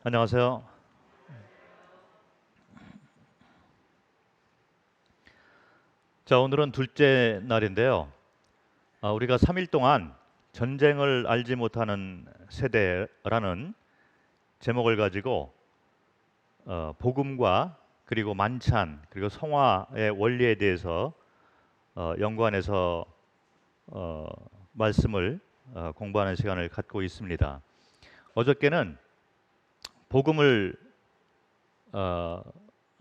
안녕하세요. 자, 오늘은 둘째 날인데요. 우리가 3일 동안 전쟁을 알지 못하는 세대라는 제목을 가지고 복음과 그리고 만찬 그리고 성화의 원리에 대해서 연구원에서 어, 말씀을 공부하는 시간을 갖고 있습니다. 어저께는 복음을 어,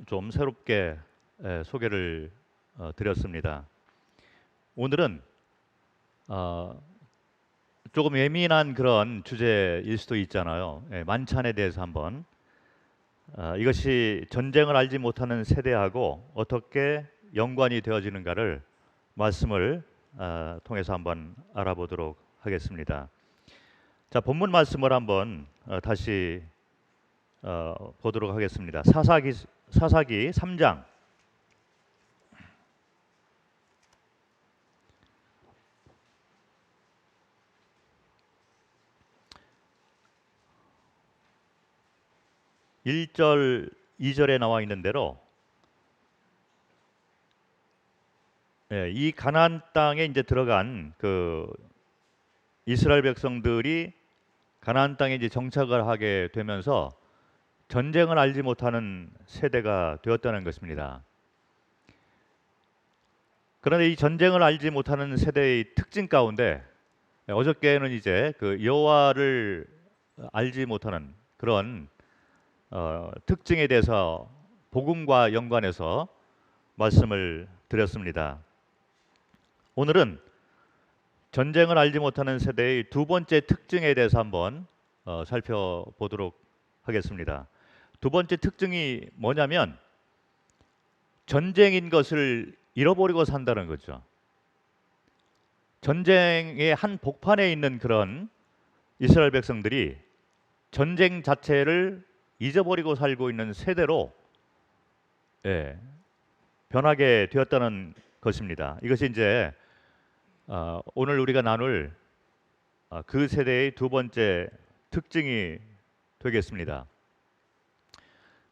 좀 새롭게 소개를 드렸습니다. 오늘은 어, 조금 예민한 그런 주제일 수도 있잖아요. 만찬에 대해서 한번 이것이 전쟁을 알지 못하는 세대하고 어떻게 연관이 되어지는가를 말씀을 통해서 한번 알아보도록 하겠습니다. 자, 본문 말씀을 한번 다시 보도록 하겠습니다. 사사기 3장 1절, 2절에 나와 있는 대로 이 가나안 땅에 이제 들어간 그 이스라엘 백성들이 가나안 땅에 이제 정착을 하게 되면서 전쟁을 알지 못하는 세대가 되었다는 것입니다. 그런데 이 전쟁을 알지 못하는 세대의 특징 가운데 어저께는 이제 그 여호와를 알지 못하는 그런 특징에 대해서 복음과 연관해서 말씀을 드렸습니다. 오늘은 전쟁을 알지 못하는 세대의 두 번째 특징에 대해서 한번 살펴보도록 하겠습니다. 두 번째 특징이 뭐냐면 전쟁인 것을 잃어버리고 산다는 거죠. 전쟁의 한 복판에 있는 그런 이스라엘 백성들이 전쟁 자체를 잊어버리고 살고 있는 세대로 예, 변하게 되었다는 것입니다. 이것이 이제 오늘 우리가 나눌 그 세대의 두 번째 특징이 되겠습니다.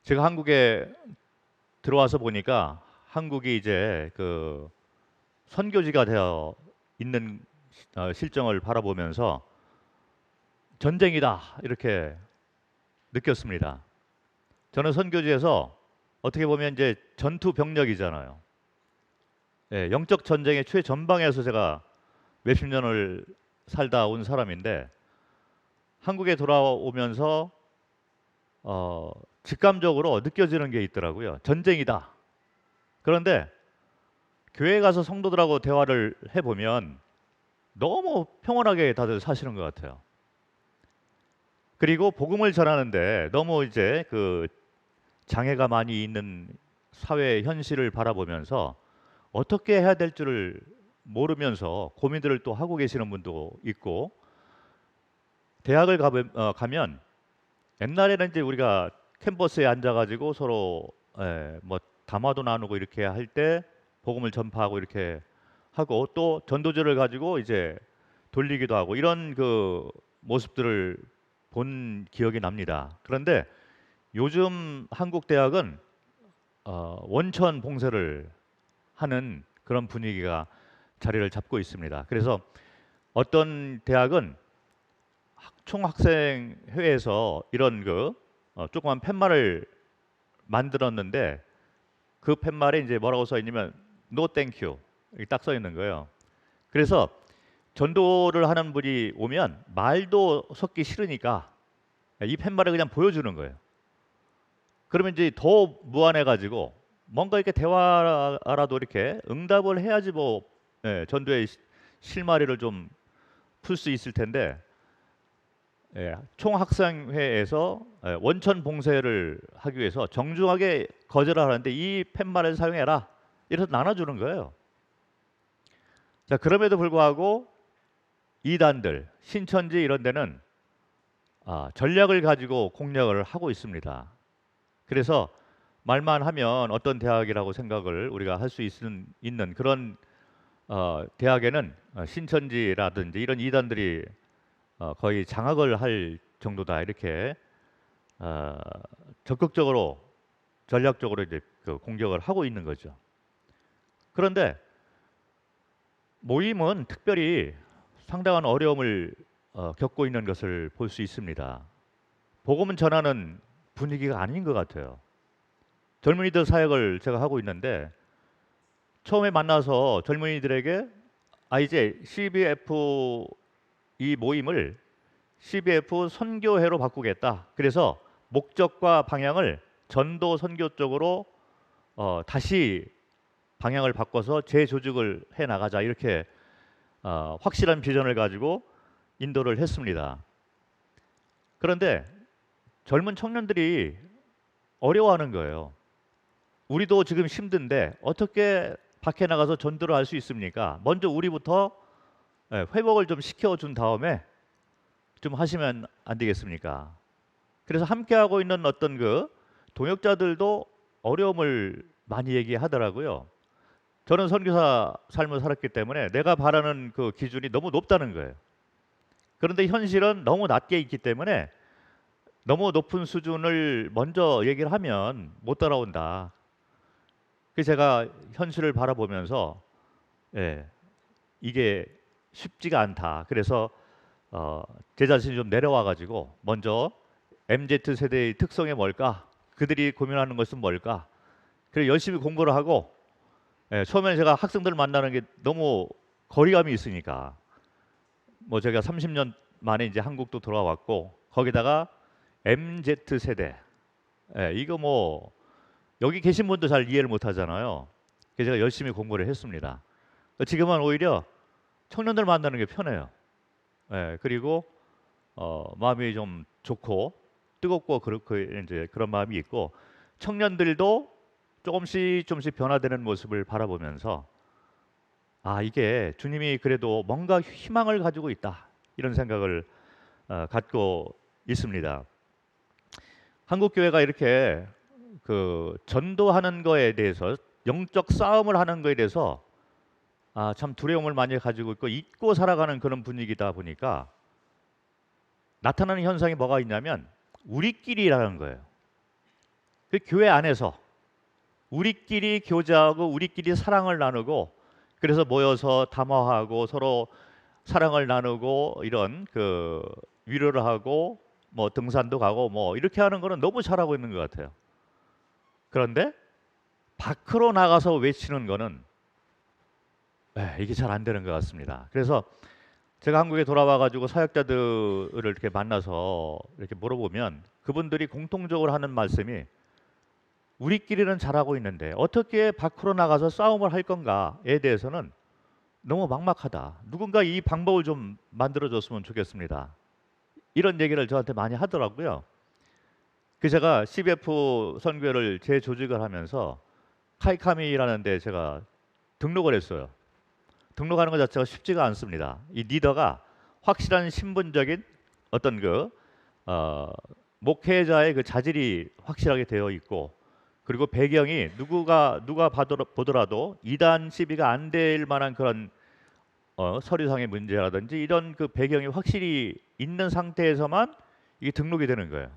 제가 한국에 들어와서 보니까 한국이 이제 그 선교지가 되어 있는 실정을 바라보면서 전쟁이다 이렇게 느꼈습니다. 저는 선교지에서 어떻게 보면 이제 전투 병력이잖아요. 영적 전쟁의 최전방에서 제가 몇십 년을 살다 온 사람인데 한국에 돌아오면서 직감적으로 느껴지는 게 있더라고요. 전쟁이다. 그런데 교회 가서 성도들하고 대화를 해보면 너무 평온하게 다들 사시는 것 같아요. 그리고 복음을 전하는데 너무 이제 그 장애가 많이 있는 사회 현실을 바라보면서 어떻게 해야 될 줄을 모르면서 고민들을 또 하고 계시는 분도 있고 대학을 가면 옛날에는 이제 우리가 캠퍼스에 앉아가지고 서로 뭐 담화도 나누고 이렇게 할 때 복음을 전파하고 이렇게 하고 또 전도지를 가지고 이제 돌리기도 하고 이런 그 모습들을 본 기억이 납니다. 그런데 요즘 한국 대학은 원천 봉쇄를 하는 그런 분위기가 자리를 잡고 있습니다. 그래서 어떤 대학은 총학생회에서 이런 그 조그만 팻말을 만들었는데 그 팻말에 이제 뭐라고 써 있냐면 No thank you 이렇게 딱 써 있는 거예요. 그래서 전도를 하는 분이 오면 말도 섞기 싫으니까 이 팻말을 그냥 보여주는 거예요. 그러면 이제 더 무안해 가지고 뭔가 이렇게 대화라도 이렇게 응답을 해야지 뭐 전도의 실마리를 좀 풀 수 있을 텐데 총학생회에서 원천 봉쇄를 하기 위해서 정중하게 거절을 하는데 이 팻말을 사용해라 이래서 나눠주는 거예요. 자, 그럼에도 불구하고 이단들, 신천지 이런 데는 전략을 가지고 공략을 하고 있습니다. 그래서 말만 하면 어떤 대학이라고 생각을 우리가 할 수 있는 그런 대학에는 신천지라든지 이런 이단들이 거의 장악을 할 정도다 이렇게 어, 적극적으로 전략적으로 이제 그 공격을 하고 있는 거죠. 그런데 모임은 특별히 상당한 어려움을 겪고 있는 것을 볼 수 있습니다. 복음을 전하는 분위기가 아닌 것 같아요. 젊은이들 사역을 제가 하고 있는데 처음에 만나서 젊은이들에게 이제 CBF 이 모임을 CBF 선교회로 바꾸겠다. 그래서 목적과 방향을 전도 선교 쪽으로 다시 방향을 바꿔서 재조직을 해 나가자. 이렇게 확실한 비전을 가지고 인도를 했습니다. 그런데 젊은 청년들이 어려워하는 거예요. 우리도 지금 힘든데 어떻게 밖에 나가서 전도를 할 수 있습니까? 먼저 우리부터 회복을 좀 시켜준 다음에 좀 하시면 안 되겠습니까? 그래서 함께하고 있는 어떤 그 동역자들도 어려움을 많이 얘기하더라고요. 저는 선교사 삶을 살았기 때문에 내가 바라는 그 기준이 너무 높다는 거예요. 그런데 현실은 너무 낮게 있기 때문에 너무 높은 수준을 먼저 얘기를 하면 못 따라온다. 그래서 제가 현실을 바라보면서 예, 이게 쉽지가 않다. 그래서 제 자신이 좀 내려와 가지고 먼저 MZ 세대의 특성이 뭘까? 그들이 고민하는 것은 뭘까? 그래서 열심히 공부를 하고 처음에는 제가 학생들 만나는 게 너무 거리감이 있으니까 뭐 제가 30년 만에 이제 한국도 돌아왔고 거기다가 MZ 세대 이거 뭐 여기 계신 분도 잘 이해를 못 하잖아요. 그래서 제가 열심히 공부를 했습니다. 지금은 오히려 청년들 만나는 게 편해요. 그리고 마음이 좀 좋고 뜨겁고 그렇고 이제 그런 마음이 있고 청년들도 조금씩 변화되는 모습을 바라보면서 이게 주님이 그래도 뭔가 희망을 가지고 있다 이런 생각을 갖고 있습니다. 한국 교회가 이렇게 그 전도하는 거에 대해서 영적 싸움을 하는 거에 대해서 참 두려움을 많이 가지고 있고 잊고 살아가는 그런 분위기다 보니까 나타나는 현상이 뭐가 있냐면 우리끼리라는 거예요. 그 교회 안에서 우리끼리 교제하고 우리끼리 사랑을 나누고 그래서 모여서 담화하고 서로 사랑을 나누고 이런 그 위로를 하고 뭐 등산도 가고 뭐 이렇게 하는 거는 너무 잘하고 있는 것 같아요. 그런데 밖으로 나가서 외치는 거는 이게 잘 안 되는 것 같습니다. 그래서 제가 한국에 돌아와 가지고 사역자들을 이렇게 만나서 이렇게 물어보면 그분들이 공통적으로 하는 말씀이 우리끼리는 잘하고 있는데 어떻게 밖으로 나가서 싸움을 할 건가에 대해서는 너무 막막하다. 누군가 이 방법을 좀 만들어줬으면 좋겠습니다. 이런 얘기를 저한테 많이 하더라고요. 그래서 제가 CBF 선교회를 재조직을 하면서 카이카미라는 데 제가 등록을 했어요. 등록하는 것 자체가 쉽지가 않습니다. 이 리더가 확실한 신분적인 어떤 그 목회자의 그 자질이 확실하게 되어 있고 그리고 배경이 누가 보더라도 이단 시비가 안 될 만한 그런 서류상의 문제라든지 이런 그 배경이 확실히 있는 상태에서만 이게 등록이 되는 거예요.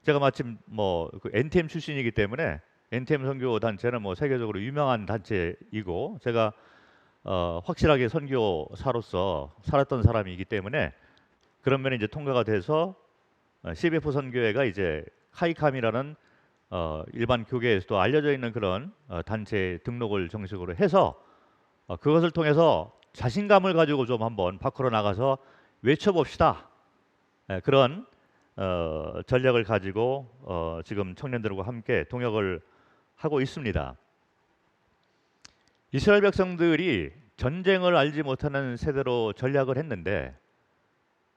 제가 마침 뭐그 NTM 출신이기 때문에 NTM 선교 단체는 뭐 세계적으로 유명한 단체이고 제가 확실하게 선교사로서 살았던 사람이기 때문에 그런 면에 이제 통과가 돼서 CBF 선교회가 이제 카이캄이라는 일반 교계에서도 알려져 있는 그런 단체 등록을 정식으로 해서 그것을 통해서 자신감을 가지고 좀 한번 밖으로 나가서 외쳐봅시다. 그런 전략을 가지고 지금 청년들과 함께 동역을 하고 있습니다. 이스라엘 백성들이 전쟁을 알지 못하는 세대로 전략을 했는데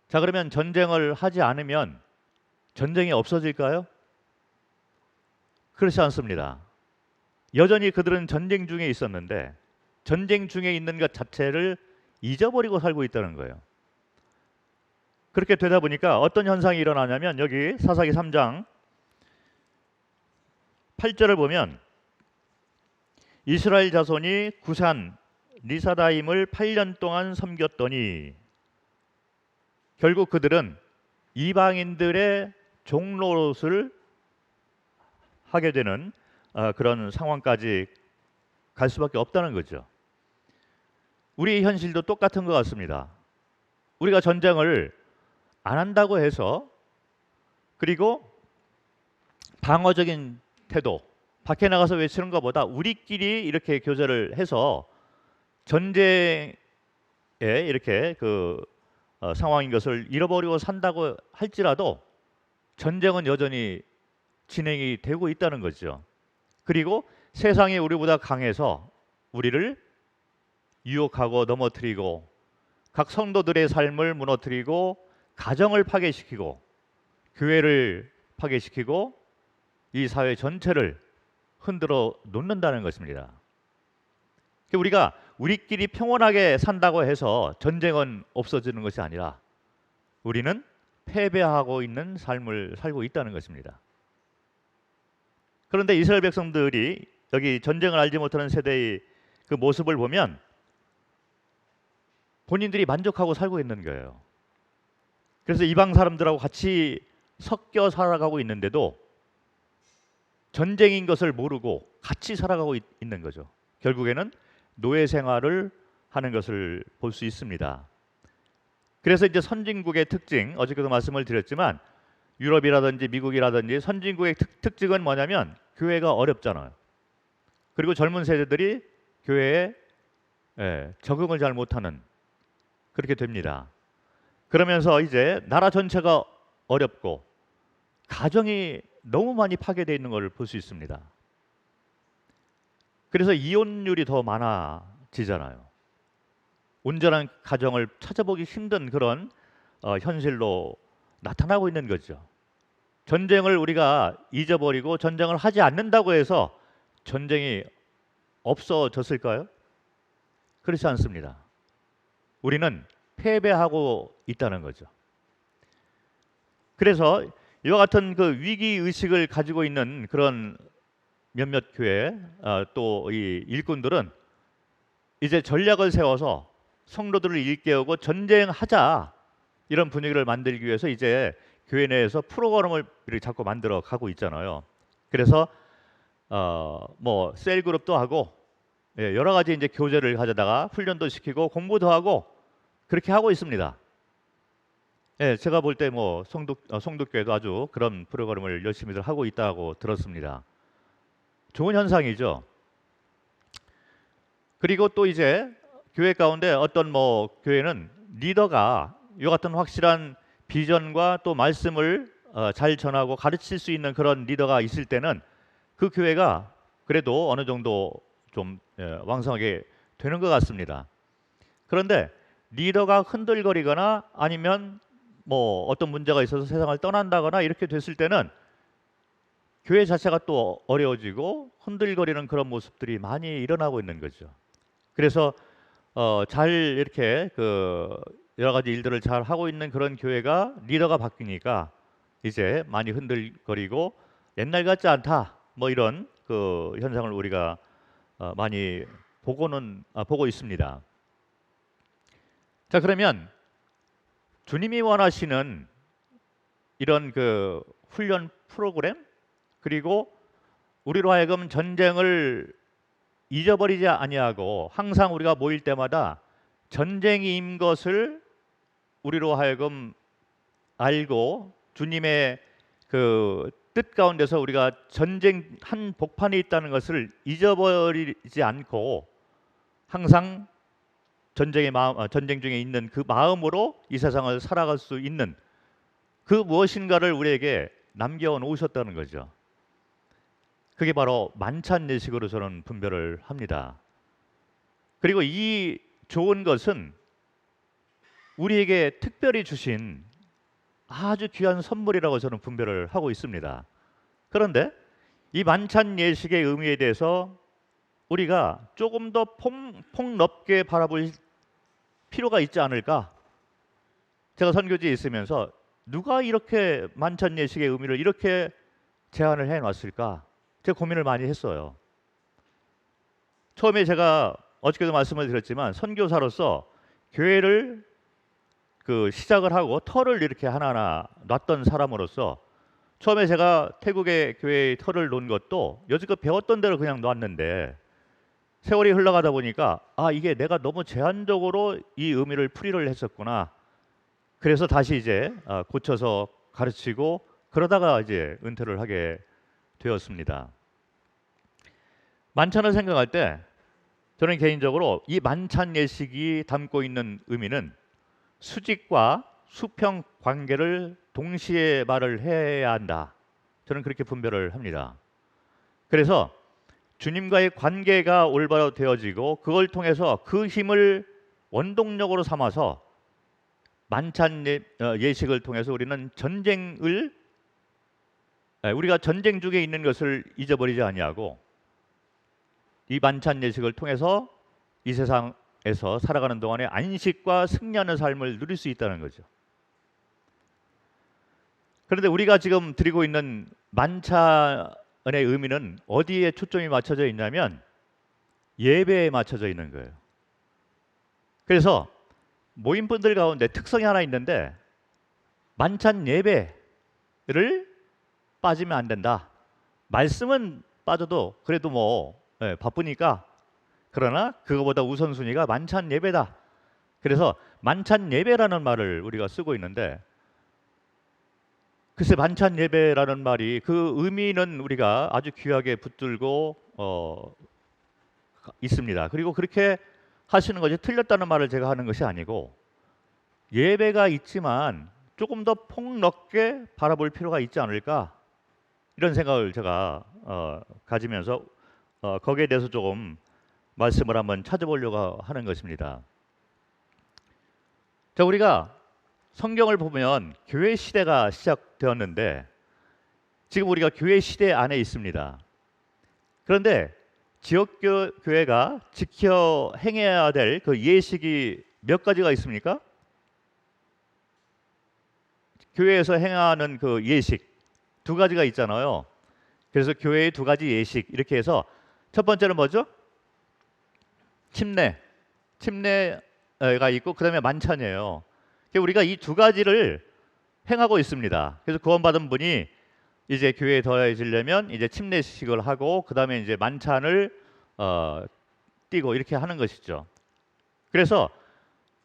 자 그러면 전쟁을 하지 않으면 전쟁이 없어질까요? 그렇지 않습니다. 여전히 그들은 전쟁 중에 있었는데 전쟁 중에 있는 것 자체를 잊어버리고 살고 있다는 거예요. 그렇게 되다 보니까 어떤 현상이 일어나냐면 여기 사사기 3장 8절을 보면 이스라엘 자손이 구산 리사다임을 8년 동안 섬겼더니 결국 그들은 이방인들의 종노릇을 하게 되는 그런 상황까지 갈 수밖에 없다는 거죠. 우리의 현실도 똑같은 것 같습니다. 우리가 전쟁을 안 한다고 해서, 그리고 방어적인 태도, 밖에 나가서 외치는 것보다 우리끼리 이렇게 교제를 해서 전쟁에 이렇게 상황인 것을 잃어버리고 산다고 할지라도 전쟁은 여전히 진행이 되고 있다는 거죠. 그리고 세상이 우리보다 강해서 우리를 유혹하고 넘어뜨리고 각 성도들의 삶을 무너뜨리고 가정을 파괴시키고 교회를 파괴시키고 이 사회 전체를 흔들어 놓는다는 것입니다. 우리가 우리끼리 평온하게 산다고 해서 전쟁은 없어지는 것이 아니라 우리는 패배하고 있는 삶을 살고 있다는 것입니다. 그런데 이스라엘 백성들이 여기 전쟁을 알지 못하는 세대의 그 모습을 보면 본인들이 만족하고 살고 있는 거예요. 그래서 이방 사람들하고 같이 섞여 살아가고 있는데도 전쟁인 것을 모르고 같이 살아가고 있는 거죠. 결국에는 노예 생활을 하는 것을 볼 수 있습니다. 그래서 이제 선진국의 특징, 어저께도 말씀을 드렸지만 유럽이라든지 미국이라든지 선진국의 특징은 뭐냐면 교회가 어렵잖아요. 그리고 젊은 세대들이 교회에 적응을 잘 못하는, 그렇게 됩니다. 그러면서 이제 나라 전체가 어렵고 가정이 너무 많이 파괴되어 있는 걸 볼 수 있습니다. 그래서 이혼율이 더 많아지잖아요. 온전한 가정을 찾아보기 힘든 그런 현실로 나타나고 있는 거죠. 전쟁을 우리가 잊어버리고 전쟁을 하지 않는다고 해서 전쟁이 없어졌을까요? 그렇지 않습니다. 우리는 패배하고 있다는 거죠. 그래서 이와 같은 그 위기 의식을 가지고 있는 그런 몇몇 교회 또 이 일꾼들은 이제 전략을 세워서 성도들을 일깨우고 전쟁하자, 이런 분위기를 만들기 위해서 이제 교회 내에서 프로그램을 이렇게 자꾸 만들어 가고 있잖아요. 그래서 뭐 셀그룹도 하고 여러 가지 이제 교제를 가져다가 훈련도 시키고 공부도 하고 그렇게 하고 있습니다. 제가 볼 때 뭐 성북교회도 아주 그런 프로그램을 열심히들 하고 있다고 들었습니다. 좋은 현상이죠. 그리고 또 이제 교회 가운데 어떤 뭐 교회는 리더가 이 같은 확실한 비전과 또 말씀을 잘 전하고 가르칠 수 있는 그런 리더가 있을 때는 그 교회가 그래도 어느 정도 좀 왕성하게 되는 것 같습니다. 그런데 리더가 흔들거리거나 아니면 뭐 어떤 문제가 있어서 세상을 떠난다거나 이렇게 됐을 때는 교회 자체가 또 어려워지고 흔들거리는 그런 모습들이 많이 일어나고 있는 거죠. 그래서 잘 이렇게 여러 가지 일들을 잘 하고 있는 그런 교회가 리더가 바뀌니까 이제 많이 흔들거리고 옛날 같지 않다, 뭐 이런 그 현상을 우리가 많이 보고 있습니다. 자, 그러면 주님이 원하시는 이런 그 훈련 프로그램, 그리고 우리로 하여금 전쟁을 잊어버리지 아니하고 항상 우리가 모일 때마다 전쟁인 것을 우리로 하여금 알고 주님의 그 뜻 가운데서 우리가 전쟁 한 복판에 있다는 것을 잊어버리지 않고 항상 전쟁 중에 있는 그 마음으로 이 세상을 살아갈 수 있는 그 무엇인가를 우리에게 남겨 놓으셨다는 거죠. 그게 바로 만찬 예식으로 저는 분별을 합니다. 그리고 이 좋은 것은 우리에게 특별히 주신 아주 귀한 선물이라고 저는 분별을 하고 있습니다. 그런데 이 만찬 예식의 의미에 대해서 우리가 조금 더 폭넓게 바라볼 필요가 있지 않을까? 제가 선교지에 있으면서 누가 이렇게 만찬 예식의 의미를 이렇게 제안을 해놨을까? 제가 고민을 많이 했어요. 처음에 제가 어저께도 말씀을 드렸지만 선교사로서 교회를 시작을 하고 터를 이렇게 하나하나 놨던 사람으로서 처음에 제가 태국의 교회에 터를 놓은 것도 여지껏 배웠던 대로 그냥 놨는데 세월이 흘러가다 보니까 아, 이게 내가 너무 제한적으로 이 의미를 풀이를 했었구나. 그래서 다시 이제 고쳐서 가르치고 그러다가 이제 은퇴를 하게 되었습니다. 만찬을 생각할 때 저는 개인적으로 이 만찬 예식이 담고 있는 의미는 수직과 수평 관계를 동시에 말을 해야 한다. 저는 그렇게 분별을 합니다. 그래서 주님과의 관계가 올바로 되어지고 그걸 통해서 그 힘을 원동력으로 삼아서 만찬 예식을 통해서 우리는 우리가 전쟁 중에 있는 것을 잊어버리지 아니하고 이 만찬 예식을 통해서 이 세상에서 살아가는 동안에 안식과 승리하는 삶을 누릴 수 있다는 거죠. 그런데 우리가 지금 드리고 있는 만찬의 의미는 어디에 초점이 맞춰져 있냐면 예배에 맞춰져 있는 거예요. 그래서 모임분들 가운데 특성이 하나 있는데 만찬 예배를 빠지면 안 된다. 말씀은 빠져도 그래도 바쁘니까, 그러나 그거보다 우선순위가 만찬 예배다. 그래서 만찬 예배라는 말을 우리가 쓰고 있는데, 글쎄 만찬 예배라는 말이 그 의미는 우리가 아주 귀하게 붙들고 있습니다. 그리고 그렇게 하시는 것이 틀렸다는 말을 제가 하는 것이 아니고, 예배가 있지만 조금 더 폭넓게 바라볼 필요가 있지 않을까, 이런 생각을 제가 가지면서 거기에 대해서 조금 말씀을 한번 찾아보려고 하는 것입니다. 자, 우리가 성경을 보면 교회 시대가 시작되었는데 지금 우리가 교회 시대 안에 있습니다. 그런데 지역 교회가 지켜 행해야 될 그 예식이 몇 가지가 있습니까? 교회에서 행하는 그 예식 두 가지가 있잖아요. 그래서 교회의 두 가지 예식 이렇게 해서 첫 번째는 뭐죠? 침례가 있고 그다음에 만찬이에요. 우리가 이 두 가지를 행하고 있습니다. 그래서 구원받은 분이 이제 교회에 더해지려면 이제 침례식을 하고 그다음에 이제 만찬을 띄고 이렇게 하는 것이죠. 그래서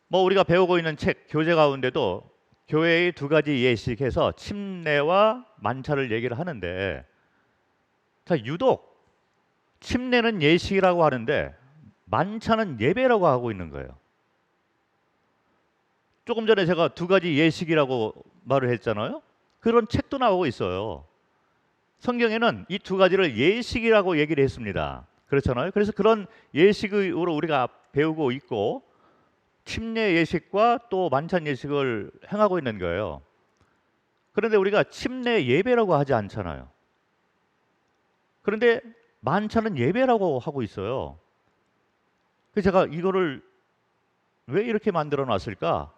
우리가 배우고 있는 책 교재 가운데도 교회의 두 가지 예식해서 침례와 만찬을 얘기를 하는데, 자, 유독 침례는 예식이라고 하는데 만찬은 예배라고 하고 있는 거예요. 조금 전에 제가 두 가지 예식이라고 말을 했잖아요. 그런 책도 나오고 있어요. 성경에는 이 두 가지를 예식이라고 얘기를 했습니다. 그렇잖아요. 그래서 그런 예식으로 우리가 배우고 있고 침례 예식과 또 만찬 예식을 행하고 있는 거예요. 그런데 우리가 침례 예배라고 하지 않잖아요. 그런데 만찬은 예배라고 하고 있어요. 그래서 제가 이거를 왜 이렇게 만들어 놨을까?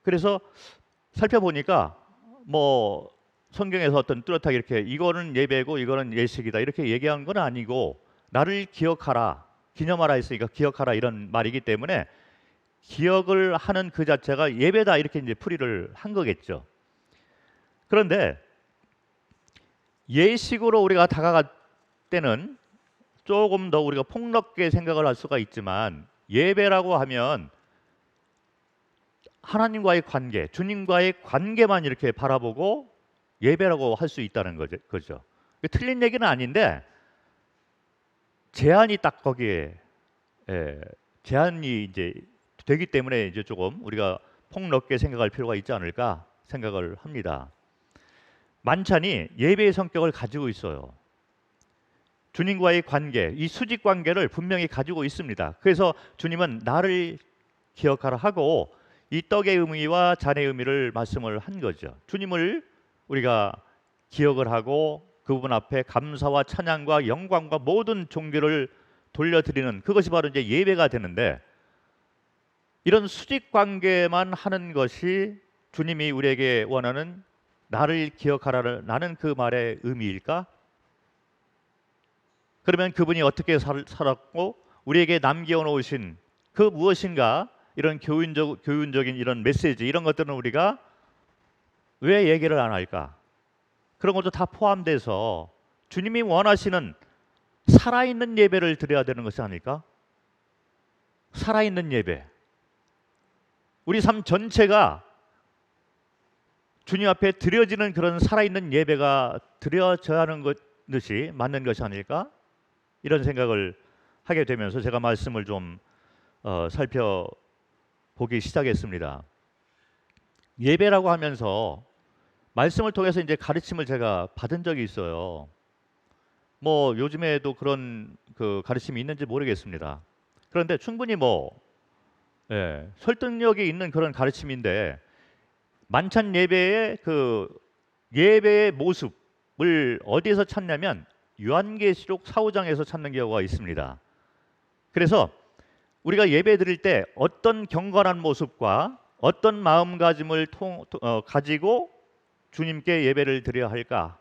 그래서 살펴보니까 성경에서 어떤 뚜렷하게 이렇게 이거는 예배고 이거는 예식이다 이렇게 얘기한 건 아니고, 나를 기억하라, 기념하라 했으니까 기억하라 이런 말이기 때문에 기억을 하는 그 자체가 예배다 이렇게 이제 풀이를 한 거겠죠. 그런데 예식으로 우리가 다가갈 때는 조금 더 우리가 폭넓게 생각을 할 수가 있지만, 예배라고 하면 하나님과의 관계, 주님과의 관계만 이렇게 바라보고 예배라고 할 수 있다는 거죠. 틀린 얘기는 아닌데 제한이 딱 거기에 제한이 이제 되기 때문에 이제 조금 우리가 폭넓게 생각할 필요가 있지 않을까 생각을 합니다. 만찬이 예배의 성격을 가지고 있어요. 주님과의 관계, 이 수직 관계를 분명히 가지고 있습니다. 그래서 주님은 나를 기억하라 하고 이 떡의 의미와 잔의 의미를 말씀을 한 거죠. 주님을 우리가 기억을 하고 그분 앞에 감사와 찬양과 영광과 모든 존귀를 돌려드리는 그것이 바로 이제 예배가 되는데, 이런 수직 관계만 하는 것이 주님이 우리에게 원하는 나를 기억하라는 그 말의 의미일까? 그러면 그분이 어떻게 살았고 우리에게 남겨 놓으신 그 무엇인가, 이런 교훈적인 이런 메시지, 이런 것들은 우리가 왜 얘기를 안 할까? 그런 것도 다 포함돼서 주님이 원하시는 살아있는 예배를 드려야 되는 것이 아닐까? 살아있는 예배. 우리 삶 전체가 주님 앞에 드려지는 그런 살아있는 예배가 드려져야 하는 것이 맞는 것이 아닐까? 이런 생각을 하게 되면서 제가 말씀을 좀 살펴보기 시작했습니다. 예배라고 하면서 말씀을 통해서 이제 가르침을 제가 받은 적이 있어요. 뭐 요즘에도 그런 그 가르침이 있는지 모르겠습니다. 그런데 충분히 설득력이 있는 그런 가르침인데, 만찬 예배의 그 예배의 모습을 어디에서 찾냐면 요한계시록 4~5장에서 찾는 경우가 있습니다. 그래서 우리가 예배 드릴 때 어떤 경건한 모습과 어떤 마음가짐을 가지고 주님께 예배를 드려야 할까?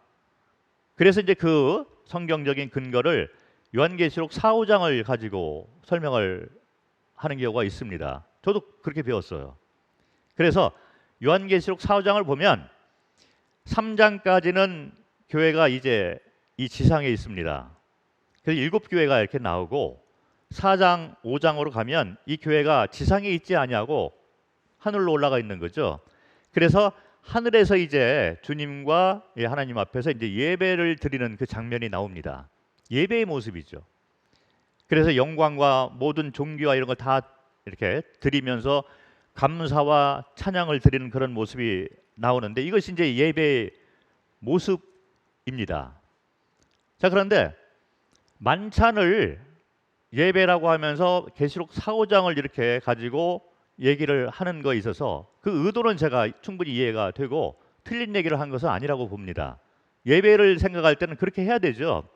그래서 이제 그 성경적인 근거를 요한계시록 4~5장을 가지고 설명을 하는 경우가 있습니다. 저도 그렇게 배웠어요. 그래서 요한계시록 4~5장을 보면 3장까지는 교회가 이제 이 지상에 있습니다. 그래서 7교회가 이렇게 나오고 4장, 5장으로 가면 이 교회가 지상에 있지 아니하고 하늘로 올라가 있는 거죠. 그래서 하늘에서 이제 주님과 하나님 앞에서 이제 예배를 드리는 그 장면이 나옵니다. 예배의 모습이죠. 그래서 영광과 모든 존귀와 이런 걸 다 이렇게 드리면서 감사와 찬양을 드리는 그런 모습이 나오는데, 이것이 이제 예배의 모습입니다. 자, 그런데 만찬을 예배라고 하면서 계시록 4~5장을 이렇게 가지고 얘기를 하는 거에 있어서 그 의도는 제가 충분히 이해가 되고 틀린 얘기를 한 것은 아니라고 봅니다. 예배를 생각할 때는 그렇게 해야 되죠.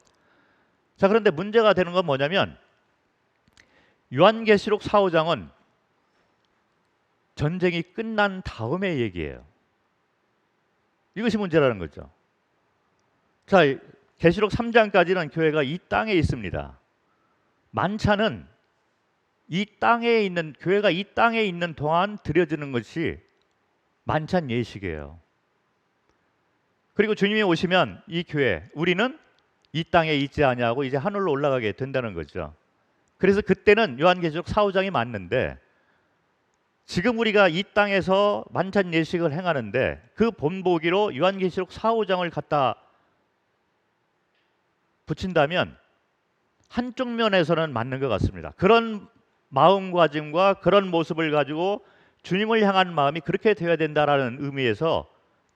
자, 그런데 문제가 되는 건 뭐냐면 요한계시록 4~5장은 전쟁이 끝난 다음의 얘기예요. 이것이 문제라는 거죠. 자, 계시록 3장까지는 교회가 이 땅에 있습니다. 만찬은 이 땅에 있는, 교회가 이 땅에 있는 동안 드려지는 것이 만찬 예식이에요. 그리고 주님이 오시면 이 교회, 우리는 이 땅에 있지 아니하고 이제 하늘로 올라가게 된다는 거죠. 그래서 그때는 요한계시록 4~5장이 맞는데, 지금 우리가 이 땅에서 만찬 예식을 행하는데 그 본보기로 요한계시록 4~5장을 갖다 붙인다면 한쪽 면에서는 맞는 것 같습니다. 그런 마음가짐과 그런 모습을 가지고 주님을 향한 마음이 그렇게 되어야 된다라는 의미에서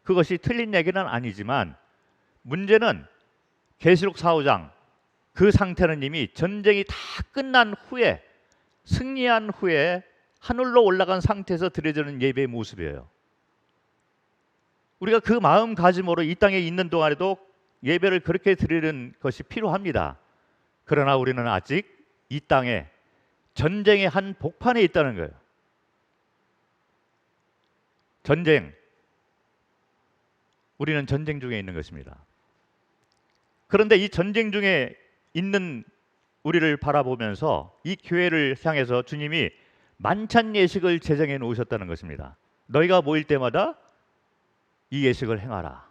그것이 틀린 얘기는 아니지만, 문제는 계시록 4~5장 그 상태는 이미 전쟁이 다 끝난 후에, 승리한 후에 하늘로 올라간 상태에서 드려지는 예배의 모습이에요. 우리가 그 마음가짐으로 이 땅에 있는 동안에도 예배를 그렇게 드리는 것이 필요합니다. 그러나 우리는 아직 이 땅에 전쟁의 한 복판에 있다는 거예요. 전쟁. 우리는 전쟁 중에 있는 것입니다. 그런데 이 전쟁 중에 있는 우리를 바라보면서 이 교회를 향해서 주님이 만찬 예식을 제정해 놓으셨다는 것입니다. 너희가 모일 때마다 이 예식을 행하라.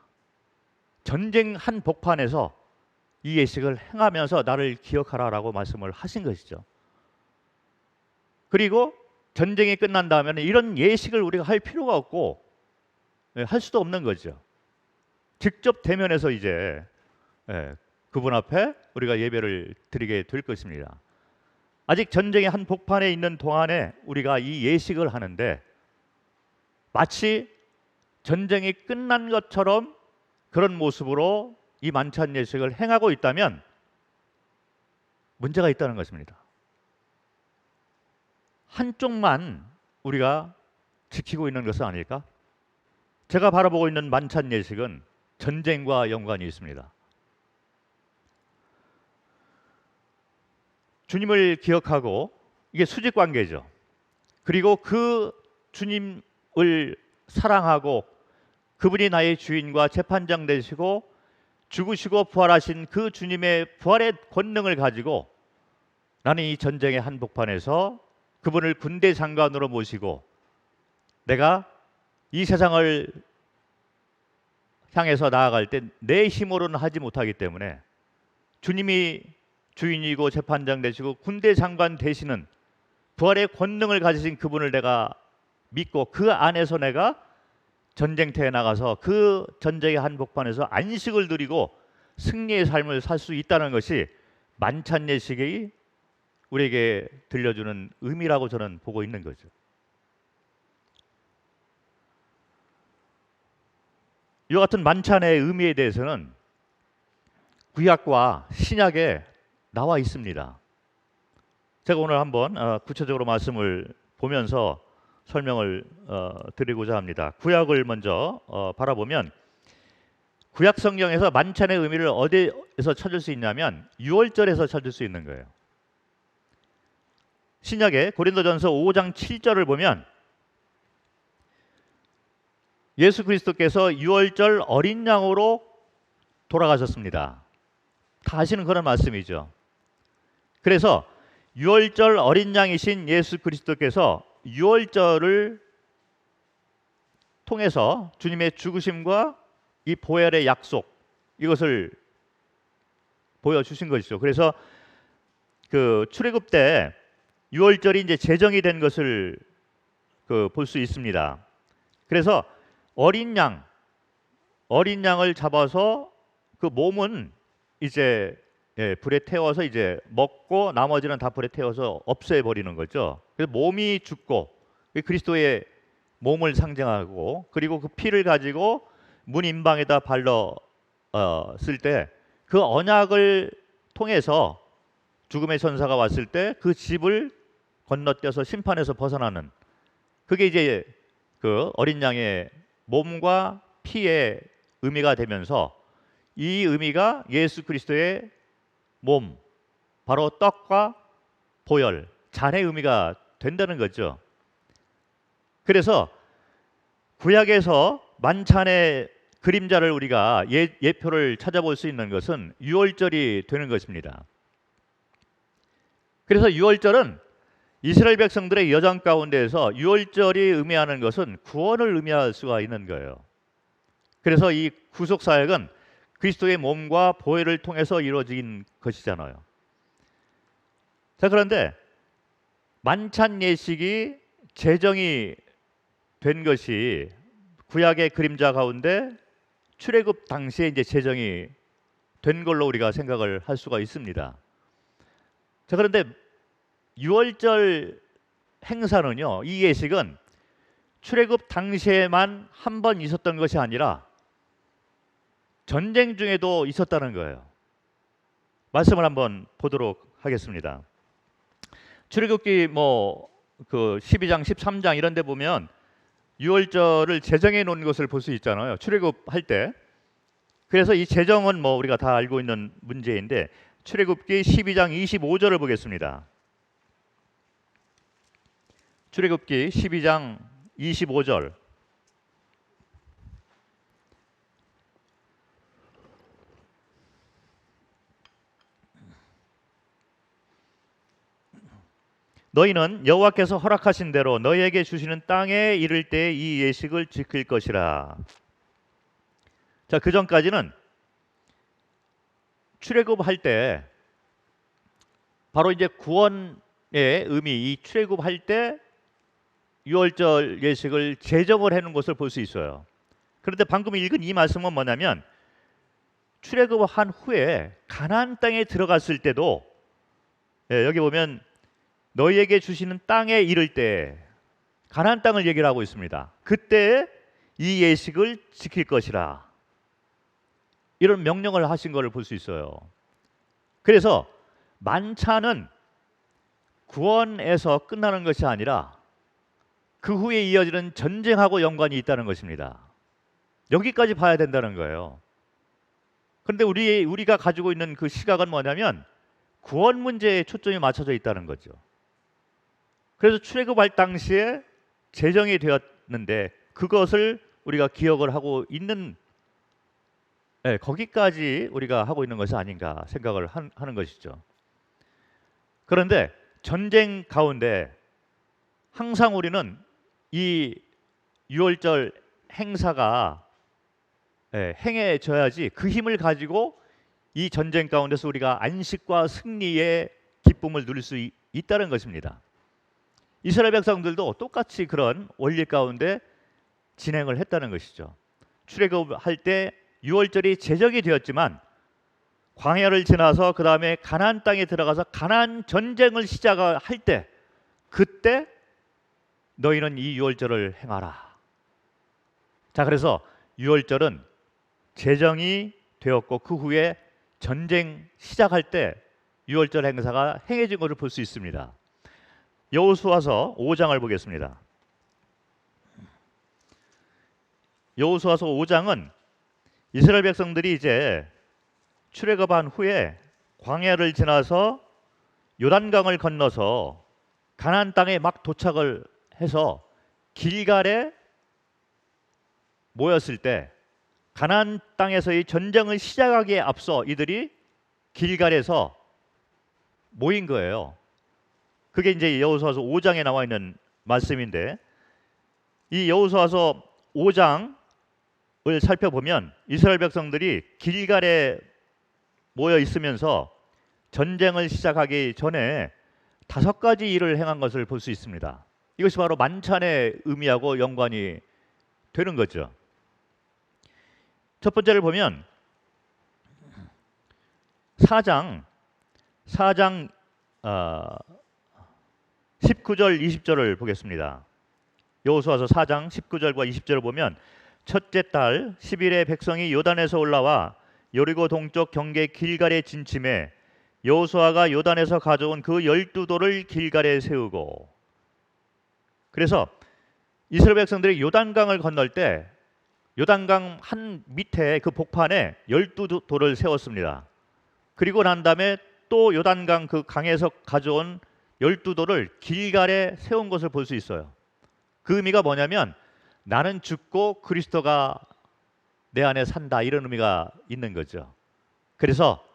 전쟁 한 복판에서 이 예식을 행하면서 나를 기억하라라고 말씀을 하신 것이죠. 그리고 전쟁이 끝난 다음에는 이런 예식을 우리가 할 필요가 없고 할 수도 없는 거죠. 직접 대면해서 이제 그분 앞에 우리가 예배를 드리게 될 것입니다. 아직 전쟁의 한 복판에 있는 동안에 우리가 이 예식을 하는데 마치 전쟁이 끝난 것처럼 그런 모습으로 이 만찬 예식을 행하고 있다면 문제가 있다는 것입니다. 한쪽만 우리가 지키고 있는 것은 아닐까? 제가 바라보고 있는 만찬 예식은 전쟁과 연관이 있습니다. 주님을 기억하고, 이게 수직 관계죠. 그리고 그 주님을 사랑하고 그분이 나의 주인과 재판장 되시고 죽으시고 부활하신 그 주님의 부활의 권능을 가지고 나는 이 전쟁의 한복판에서 그분을 군대 장관으로 모시고 내가 이 세상을 향해서 나아갈 때 내 힘으로는 하지 못하기 때문에 주님이 주인이고 재판장 되시고 군대 장관 되시는 부활의 권능을 가지신 그분을 내가 믿고 그 안에서 내가 전쟁터에 나가서 그 전쟁의 한복판에서 안식을 누리고 승리의 삶을 살 수 있다는 것이 만찬 예식이 우리에게 들려주는 의미라고 저는 보고 있는 거죠. 이와 같은 만찬의 의미에 대해서는 구약과 신약에 나와 있습니다. 제가 오늘 한번 구체적으로 말씀을 보면서 설명을 드리고자 합니다. 구약을 먼저 바라보면 구약 성경에서 만찬의 의미를 어디에서 찾을 수 있냐면 유월절에서 찾을 수 있는 거예요. 신약의 고린도전서 5장 7절을 보면 예수 그리스도께서 유월절 어린 양으로 돌아가셨습니다. 다 아시는 그런 말씀이죠. 그래서 유월절 어린 양이신 예수 그리스도께서 유월절을 통해서 주님의 죽으심과 이 보혈의 약속, 이것을 보여주신 것이죠. 그래서 그 출애굽 때 유월절이 이제 제정이 된 것을 볼 수 있습니다. 그래서 어린 양을 잡아서 그 몸은 이제 불에 태워서 이제 먹고 나머지는 다 불에 태워서 없애 버리는 거죠. 그래서 몸이 죽고 그리스도의 몸을 상징하고, 그리고 그 피를 가지고 문 임방에다 발랐을 때 그 언약을 통해서 죽음의 천사가 왔을 때 그 집을 건너뛰어서 심판에서 벗어나는, 그게 이제 그 어린 양의 몸과 피의 의미가 되면서 이 의미가 예수 그리스도의 몸, 바로 떡과 보혈, 잔의 의미가 된다는 거죠. 그래서 구약에서 만찬의 그림자를 우리가 예표를 찾아볼 수 있는 것은 유월절이 되는 것입니다. 그래서 유월절은 이스라엘 백성들의 여정 가운데에서 유월절이 의미하는 것은 구원을 의미할 수가 있는 거예요. 그래서 이 구속 사역은 그리스도의 몸과 보혈을 통해서 이루어진 것이잖아요. 자, 그런데 만찬 예식이 제정이 된 것이 구약의 그림자 가운데 출애굽 당시에 이제 제정이 된 걸로 우리가 생각을 할 수가 있습니다. 자, 그런데 유월절 행사는요, 이 예식은 출애굽 당시에만 한 번 있었던 것이 아니라 전쟁 중에도 있었다는 거예요. 말씀을 한번 보도록 하겠습니다. 출애굽기 그 12장, 13장 이런 데 보면 유월절을 제정해 놓은 것을 볼 수 있잖아요. 출애굽할 때. 그래서 이 제정은 우리가 다 알고 있는 문제인데 출애굽기 12장 25절을 보겠습니다. 출애굽기 12장 25절. 너희는 여호와께서 허락하신 대로 너희에게 주시는 땅에 이를 때 이 예식을 지킬 것이라. 자, 그 전까지는 출애굽할 때 바로 이제 구원의 의미, 이 출애굽할 때 유월절 예식을 제정을 해놓은 것을 볼 수 있어요. 그런데 방금 읽은 이 말씀은 뭐냐면 출애굽한 후에 가나안 땅에 들어갔을 때도 여기 보면 너희에게 주시는 땅에 이를 때 가나안 땅을 얘기를 하고 있습니다. 그때 이 예식을 지킬 것이라, 이런 명령을 하신 것을 볼 수 있어요. 그래서 만찬은 구원에서 끝나는 것이 아니라 그 후에 이어지는 전쟁하고 연관이 있다는 것입니다. 여기까지 봐야 된다는 거예요. 그런데 우리가 가지고 있는 그 시각은 뭐냐면 구원 문제에 초점이 맞춰져 있다는 거죠. 그래서 출애굽할 당시에 제정이 되었는데 그것을 우리가 기억을 하고 있는, 거기까지 우리가 하고 있는 것이 아닌가 생각을 하는 것이죠. 그런데 전쟁 가운데 항상 우리는 이 유월절 행사가 행해져야지 그 힘을 가지고 이 전쟁 가운데서 우리가 안식과 승리의 기쁨을 누릴 수 있다는 것입니다. 이스라엘 백성들도 똑같이 그런 원리 가운데 진행을 했다는 것이죠. 출애굽할 때 유월절이 제정이 되었지만 광야를 지나서 그 다음에 가나안 땅에 들어가서 가나안 전쟁을 시작할 때 그때 너희는 이 유월절을 행하라. 자, 그래서 유월절은 제정이 되었고 그 후에 전쟁 시작할 때 유월절 행사가 행해진 것을 볼 수 있습니다. 여호수아서 5장을 보겠습니다. 여호수아서 5장은 이스라엘 백성들이 이제 출애굽한 후에 광야를 지나서 요단강을 건너서 가나안 땅에 막 도착을 해서 길갈에 모였을 때 가나안 땅에서의 전쟁을 시작하기에 앞서 이들이 길갈에서 모인 거예요. 그게 이제 여호수아서 5장에 나와 있는 말씀인데 이 여호수아서 5장을 살펴보면 이스라엘 백성들이 길갈에 모여 있으면서 전쟁을 시작하기 전에 5가지 일을 행한 것을 볼 수 있습니다. 이것이 바로 만찬의 의미하고 연관이 되는 거죠. 첫 번째를 보면 4장 19절 20절을 보겠습니다. 여호수아서 4장 19절과 20절을 보면 첫째 달 10일에 백성이 요단에서 올라와 여리고 동쪽 경계 길갈에 진침해 여호수아가 요단에서 가져온 그 12돌을 길갈에 세우고. 그래서 이스라엘 백성들이 요단강을 건널 때 요단강 한 밑에 그 복판에 12돌을 세웠습니다. 그리고 난 다음에 또 요단강 그 강에서 가져온 12돌을 길갈에 세운 것을 볼 수 있어요. 그 의미가 뭐냐면 나는 죽고 그리스도가 내 안에 산다, 이런 의미가 있는 거죠. 그래서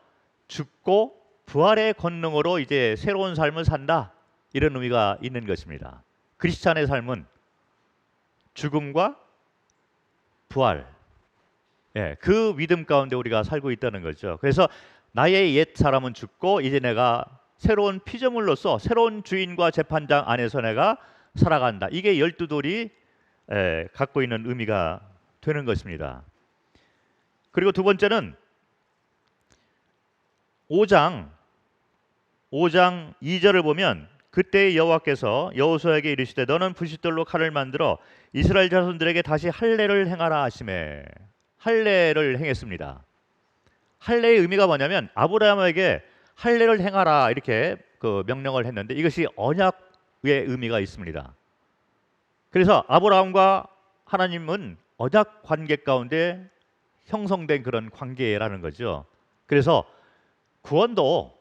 죽고 부활의 권능으로 이제 새로운 삶을 산다, 이런 의미가 있는 것입니다. 크리스찬의 삶은 죽음과 부활, 그 믿음 가운데 우리가 살고 있다는 거죠. 그래서 나의 옛 사람은 죽고 이제 내가 새로운 피조물로서 새로운 주인과 재판장 안에서 내가 살아간다. 이게 12돌이 갖고 있는 의미가 되는 것입니다. 그리고 두 번째는 5장 2절을 보면 그때 여호와께서 여호수아에게 이르시되 너는 부싯돌로 칼을 만들어 이스라엘 자손들에게 다시 할례를 행하라 하시매. 할례를 행했습니다. 할례의 의미가 뭐냐면 아브라함에게 할례를 행하라 이렇게 그 명령을 했는데 이것이 언약의 의미가 있습니다. 그래서 아브라함과 하나님은 언약 관계 가운데 형성된 그런 관계라는 거죠. 그래서 구원도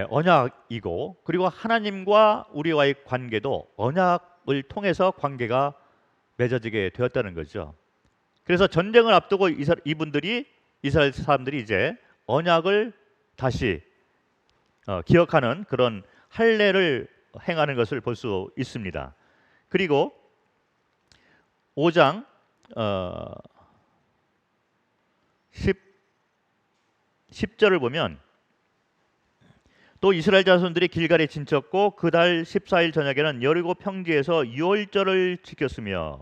언약이고 그리고 하나님과 우리와의 관계도 언약을 통해서 관계가 맺어지게 되었다는 거죠. 그래서 전쟁을 앞두고 이스라엘 사람들이 이제 언약을 다시 기억하는 그런 할례를 행하는 것을 볼 수 있습니다. 그리고 5장 10절을 보면 또 이스라엘 자손들이 길갈에 진쳤고 그 달 14일 저녁에는 여리고 평지에서 유월절을 지켰으며.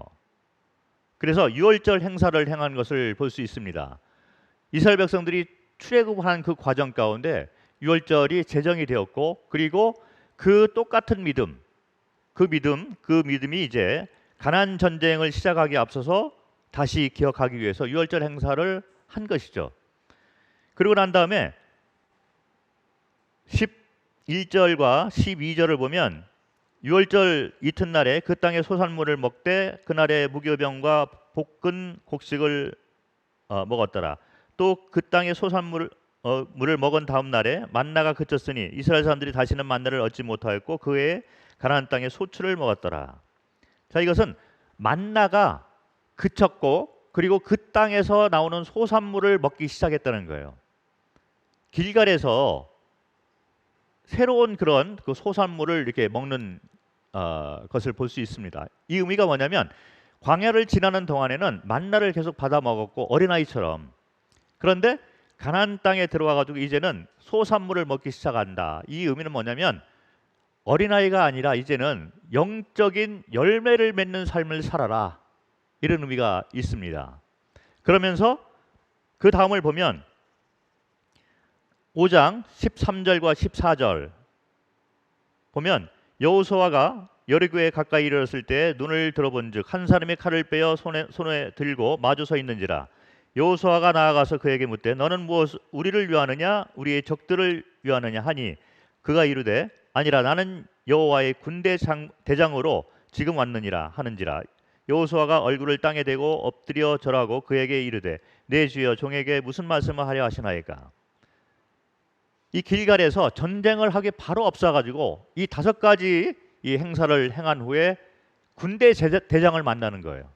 그래서 유월절 행사를 행한 것을 볼 수 있습니다. 이스라엘 백성들이 출애굽한 그 과정 가운데 유월절이 제정이 되었고 그리고 그 똑같은 믿음, 그 믿음이 이제 가나안 전쟁을 시작하기에 앞서서 다시 기억하기 위해서 유월절 행사를 한 것이죠. 그리고 난 다음에 11절과 12절을 보면 유월절 이튿날에 그 땅의 소산물을 먹되 그날의 무교병과 볶은 곡식을 먹었더라. 또 그 땅의 소산물을 먹은 다음 날에 만나가 그쳤으니 이스라엘 사람들이 다시는 만나를 얻지 못하였고 그 해에 가나안 땅의 소출을 먹었더라. 자, 이것은 만나가 그쳤고 그리고 그 땅에서 나오는 소산물을 먹기 시작했다는 거예요. 길갈에서 새로운 그런 그 소산물을 이렇게 먹는 것을 볼 수 있습니다. 이 의미가 뭐냐면 광야를 지나는 동안에는 만나를 계속 받아 먹었고 어린아이처럼. 그런데 가나안 땅에 들어와 가지고 이제는 소산물을 먹기 시작한다. 이 의미는 뭐냐면 어린아이가 아니라 이제는 영적인 열매를 맺는 삶을 살아라. 이런 의미가 있습니다. 그러면서 그 다음을 보면 5장 13절과 14절 보면 여호수아가 여리고에 가까이 이르렀을 때 눈을 들어본즉 한 사람이 칼을 빼어 손에 들고 마주 서 있는지라. 여호수아가 나아가서 그에게 묻되 너는 무엇 우리를 위하느냐 우리의 적들을 위하느냐 하니 그가 이르되 아니라 나는 여호와의 군대 대장으로 지금 왔느니라 하는지라. 여호수아가 얼굴을 땅에 대고 엎드려 절하고 그에게 이르되 내 주여 종에게 무슨 말씀을 하려 하시나이까. 이 길갈에서 전쟁을 하기 바로 앞서가지고 이 5가지 이 행사를 행한 후에 군대 대장을 만나는 거예요.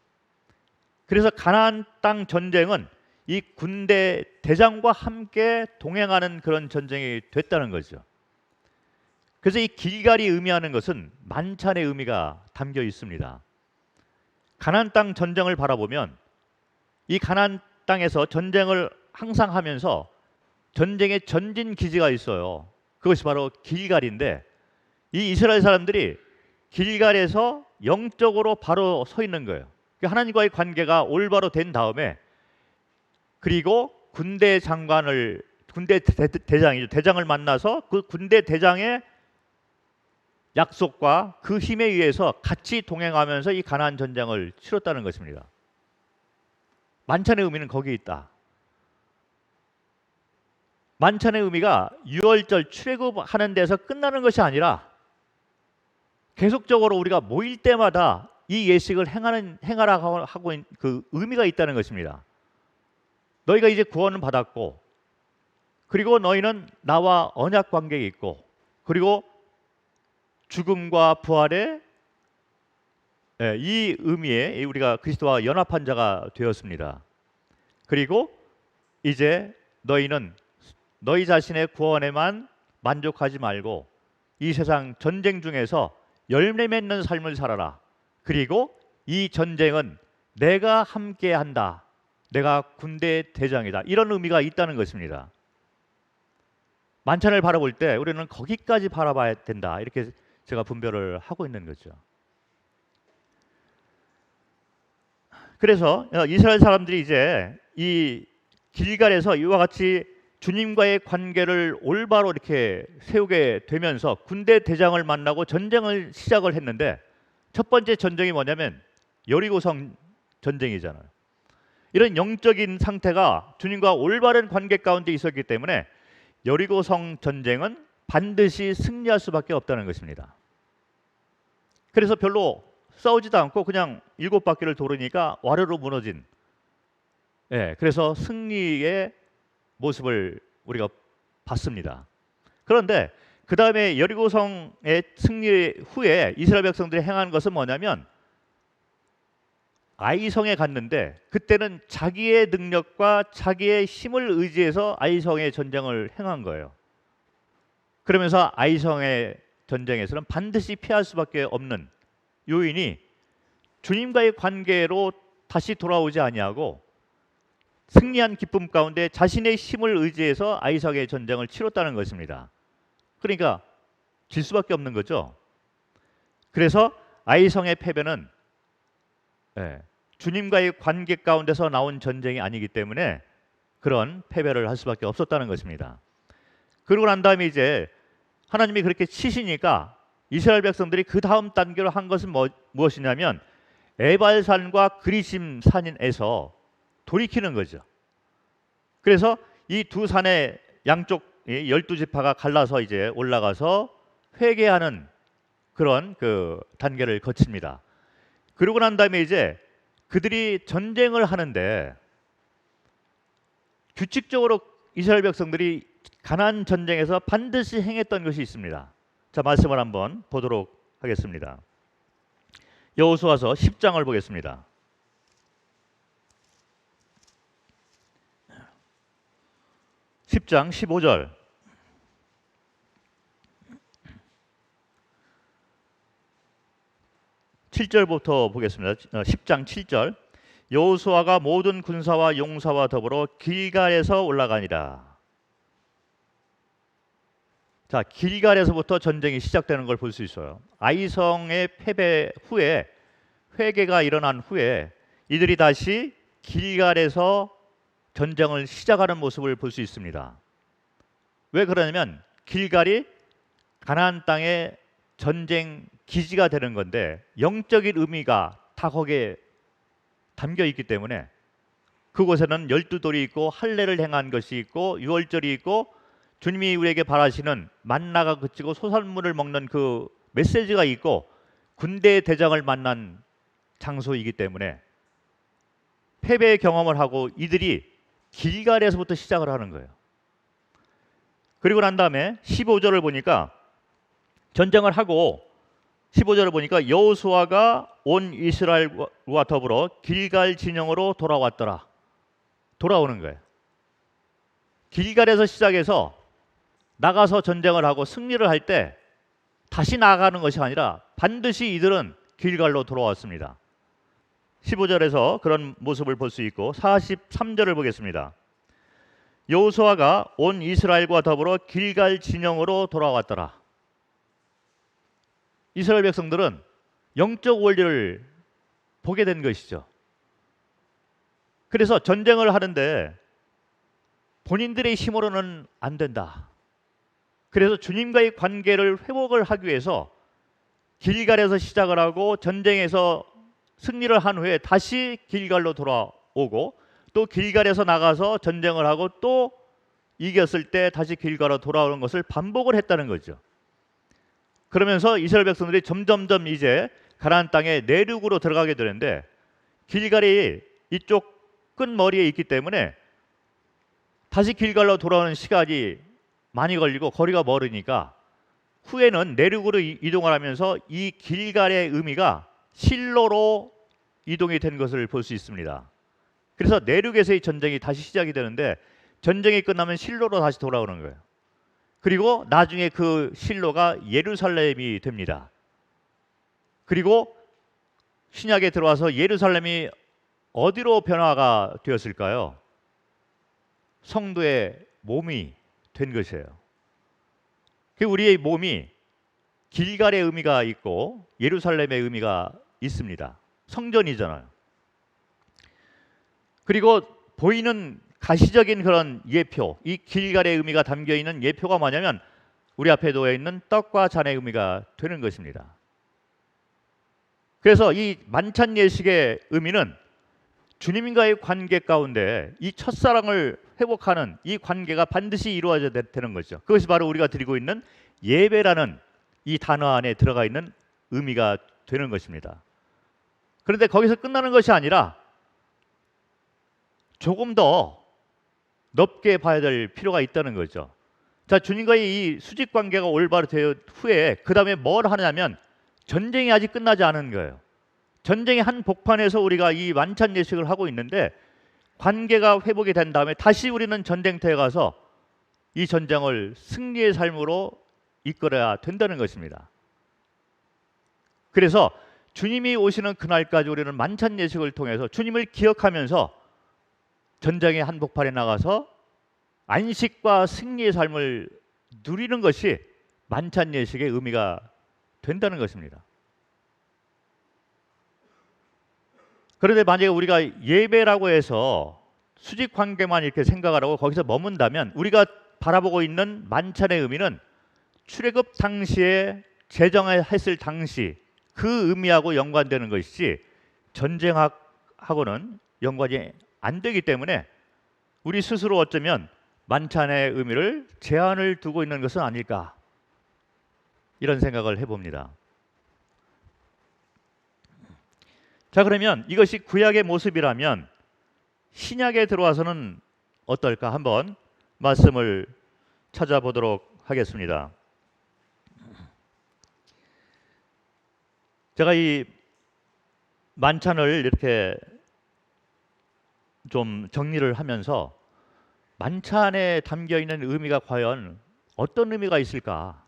그래서 가나안 땅 전쟁은 이 군대 대장과 함께 동행하는 그런 전쟁이 됐다는 거죠. 그래서 이 길갈이 의미하는 것은 만찬의 의미가 담겨 있습니다. 가나안 땅 전쟁을 바라보면 이 가나안 땅에서 전쟁을 항상 하면서 전쟁의 전진 기지가 있어요. 그것이 바로 길갈인데 이 이스라엘 사람들이 길갈에서 영적으로 바로 서 있는 거예요. 하나님과의 관계가 올바로 된 다음에 그리고 군대 대장이죠. 대장을 만나서 그 군대 대장의 약속과 그 힘에 의해서 같이 동행하면서 이 가나안 전쟁을 치렀다는 것입니다. 만찬의 의미는 거기에 있다. 만찬의 의미가 유월절 출애굽하는 데서 끝나는 것이 아니라 계속적으로 우리가 모일 때마다 이 예식을 행하라 하고 그 의미가 있다는 것입니다. 너희가 이제 구원을 받았고 그리고 너희는 나와 언약 관계에 있고 그리고 죽음과 부활의 이 의미에 우리가 그리스도와 연합한 자가 되었습니다. 그리고 이제 너희는 너희 자신의 구원에만 만족하지 말고 이 세상 전쟁 중에서 열매 맺는 삶을 살아라. 그리고 이 전쟁은 내가 함께 한다. 내가 군대 대장이다. 이런 의미가 있다는 것입니다. 만찬을 바라볼 때 우리는 거기까지 바라봐야 된다. 이렇게 제가 분별을 하고 있는 거죠. 그래서 이스라엘 사람들이 이제 이 길갈에서 이와 같이 주님과의 관계를 올바로 이렇게 세우게 되면서 군대 대장을 만나고 전쟁을 시작을 했는데 첫 번째 전쟁이 뭐냐면 여리고성 전쟁이잖아요. 이런 영적인 상태가 주님과 올바른 관계 가운데 있었기 때문에 여리고성 전쟁은 반드시 승리할 수밖에 없다는 것입니다. 그래서 별로 싸우지도 않고 그냥 7바퀴를 도르니까 와르르 무너진 그래서 승리의 모습을 우리가 봤습니다. 그런데 그 다음에 여리고성의 승리 후에 이스라엘 백성들이 행한 것은 뭐냐면 아이성에 갔는데 그때는 자기의 능력과 자기의 힘을 의지해서 아이성의 전쟁을 행한 거예요. 그러면서 아이성의 전쟁에서는 반드시 피할 수밖에 없는 요인이 주님과의 관계로 다시 돌아오지 아니하고 승리한 기쁨 가운데 자신의 힘을 의지해서 아이삭의 전쟁을 치렀다는 것입니다. 그러니까 질 수밖에 없는 거죠. 그래서 아이성의 패배는 주님과의 관계 가운데서 나온 전쟁이 아니기 때문에 그런 패배를 할 수밖에 없었다는 것입니다. 그러고 난 다음에 이제 하나님이 그렇게 치시니까 이스라엘 백성들이 그 다음 단계로 한 것은 무엇이냐면 에발산과 그리심 산에서 돌이키는 거죠. 그래서 이 두 산의 양쪽 12지파가 갈라서 이제 올라가서 회개하는 그런 그 단계를 거칩니다. 그러고 난 다음에 이제 그들이 전쟁을 하는데 규칙적으로 이스라엘 백성들이 가나안 전쟁에서 반드시 행했던 것이 있습니다. 자, 말씀을 한번 보도록 하겠습니다. 여호수아서 10장을 보겠습니다. 10장 15절. 7절부터 보겠습니다. 10장 7절. 여호수아가 모든 군사와 용사와 더불어 길갈에서 올라가니라. 자, 길갈에서부터 전쟁이 시작되는 걸 볼 수 있어요. 아이성의 패배 후에, 회개가 일어난 후에 이들이 다시 길갈에서 전쟁을 시작하는 모습을 볼 수 있습니다. 왜 그러냐면 길갈이 가나안 땅의 전쟁 기지가 되는 건데 영적인 의미가 다 거기에 담겨 있기 때문에 그곳에는 12돌이 있고 할례를 행한 것이 있고 유월절이 있고 주님이 우리에게 바라시는 만나가 그치고 소산물을 먹는 그 메시지가 있고 군대 대장을 만난 장소이기 때문에 패배의 경험을 하고 이들이 길갈에서부터 시작을 하는 거예요. 그리고 난 다음에 15절을 보니까 전쟁을 하고 15절을 보니까 여호수아가 온 이스라엘과 더불어 길갈 진영으로 돌아왔더라. 돌아오는 거예요. 길갈에서 시작해서 나가서 전쟁을 하고 승리를 할 때 다시 나아가는 것이 아니라 반드시 이들은 길갈로 돌아왔습니다. 15절에서 그런 모습을 볼 수 있고 43절을 보겠습니다. 여호수아가 온 이스라엘과 더불어 길갈 진영으로 돌아왔더라. 이스라엘 백성들은 영적 원리를 보게 된 것이죠. 그래서 전쟁을 하는데 본인들의 힘으로는 안 된다. 그래서 주님과의 관계를 회복을 하기 위해서 길갈에서 시작을 하고 전쟁에서 승리를 한 후에 다시 길갈로 돌아오고 또 길갈에서 나가서 전쟁을 하고 또 이겼을 때 다시 길갈로 돌아오는 것을 반복을 했다는 거죠. 그러면서 이스라엘 백성들이 점점점 이제 가나안 땅의 내륙으로 들어가게 되는데 길갈이 이쪽 끝머리에 있기 때문에 다시 길갈로 돌아오는 시간이 많이 걸리고 거리가 멀으니까 후에는 내륙으로 이동을 하면서 이 길갈의 의미가 실로로 이동이 된 것을 볼 수 있습니다. 그래서 내륙에서의 전쟁이 다시 시작이 되는데 전쟁이 끝나면 실로로 다시 돌아오는 거예요. 그리고 나중에 그 실로가 예루살렘이 됩니다. 그리고 신약에 들어와서 예루살렘이 어디로 변화가 되었을까요? 성도의 몸이 된 것이에요. 우리의 몸이 길갈의 의미가 있고 예루살렘의 의미가 있습니다. 성전이잖아요. 그리고 보이는 가시적인 그런 예표, 이 길갈의 의미가 담겨 있는 예표가 뭐냐면 우리 앞에 놓여 있는 떡과 잔의 의미가 되는 것입니다. 그래서 이 만찬 예식의 의미는 주님과의 관계 가운데 이 첫사랑을 회복하는 이 관계가 반드시 이루어져야 되는 거죠. 그것이 바로 우리가 드리고 있는 예배라는 이 단어 안에 들어가 있는 의미가 되는 것입니다. 그런데 거기서 끝나는 것이 아니라 조금 더 넓게 봐야 될 필요가 있다는 거죠. 자, 주님과의 이 수직 관계가 올바로 된 후에 그 다음에 뭘 하냐면 전쟁이 아직 끝나지 않은 거예요. 전쟁의 한 복판에서 우리가 이 만찬 예식을 하고 있는데 관계가 회복이 된 다음에 다시 우리는 전쟁터에 가서 이 전쟁을 승리의 삶으로 이끌어야 된다는 것입니다. 그래서 주님이 오시는 그날까지 우리는 만찬 예식을 통해서 주님을 기억하면서 전쟁의 한복판에 나가서 안식과 승리의 삶을 누리는 것이 만찬 예식의 의미가 된다는 것입니다. 그런데 만약에 우리가 예배라고 해서 수직 관계만 이렇게 생각을 하고 거기서 머문다면 우리가 바라보고 있는 만찬의 의미는 출애굽 당시에 제정했을 당시 그 의미하고 연관되는 것이지 전쟁하고는 연관이 안 되기 때문에 우리 스스로 어쩌면 만찬의 의미를 제한을 두고 있는 것은 아닐까 이런 생각을 해봅니다. 자, 그러면 이것이 구약의 모습이라면 신약에 들어와서는 어떨까 한번 말씀을 찾아보도록 하겠습니다. 제가 이 만찬을 이렇게 좀 정리를 하면서 만찬에 담겨 있는 의미가 과연 어떤 의미가 있을까?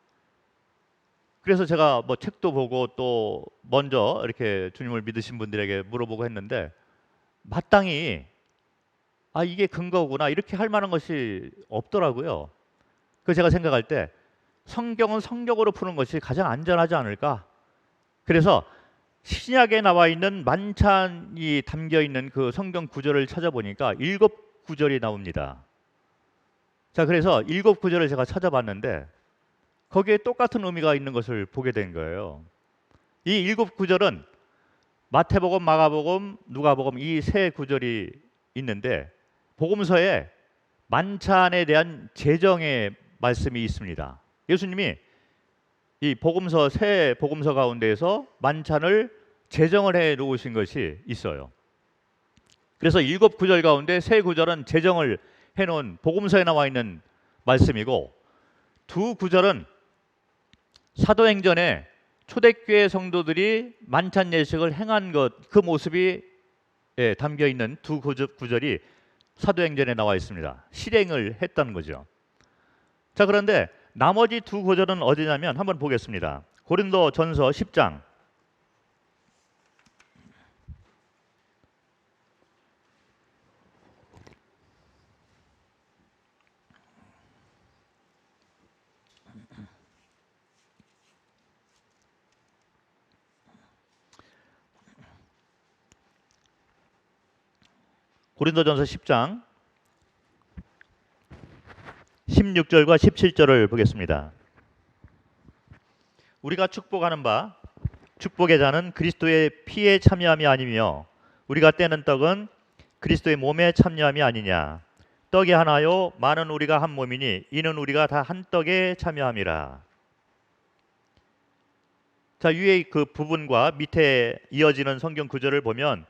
그래서 제가 뭐 책도 보고 또 먼저 이렇게 주님을 믿으신 분들에게 물어보고 했는데 마땅히 이게 근거구나 이렇게 할 만한 것이 없더라고요. 그래서 제가 생각할 때 성경은 성경으로 푸는 것이 가장 안전하지 않을까. 그래서 신약에 나와 있는 만찬이 담겨 있는 그 성경 구절을 찾아보니까 7구절이 나옵니다. 자, 그래서 7구절을 제가 찾아봤는데 거기에 똑같은 의미가 있는 것을 보게 된 거예요. 이 7구절은 마태복음, 마가복음, 누가복음 이 세 구절이 있는데 복음서에 만찬에 대한 제정의 말씀이 있습니다. 예수님이 이 복음서 세 복음서 가운데에서 만찬을 제정을 해 놓으신 것이 있어요. 그래서 7구절 가운데 세 구절은 제정을 해 놓은 복음서에 나와 있는 말씀이고 2구절은 사도행전에 초대교회 성도들이 만찬 예식을 행한 것, 그 모습이 담겨 있는 2구절이 사도행전에 나와 있습니다. 실행을 했다는 거죠. 자, 그런데 나머지 2구절은 어디냐면 한번 보겠습니다. 고린도전서 10장 고린도전서 10장 16절과 17절을 보겠습니다. 우리가 축복하는 바 축복의 자는 그리스도의 피에 참여함이 아니며 우리가 떼는 떡은 그리스도의 몸에 참여함이 아니냐. 떡이 하나요 많은 우리가 한 몸이니 이는 우리가 다 한 떡에 참여함이라. 자, 위에 그 부분과 밑에 이어지는 성경 구절을 보면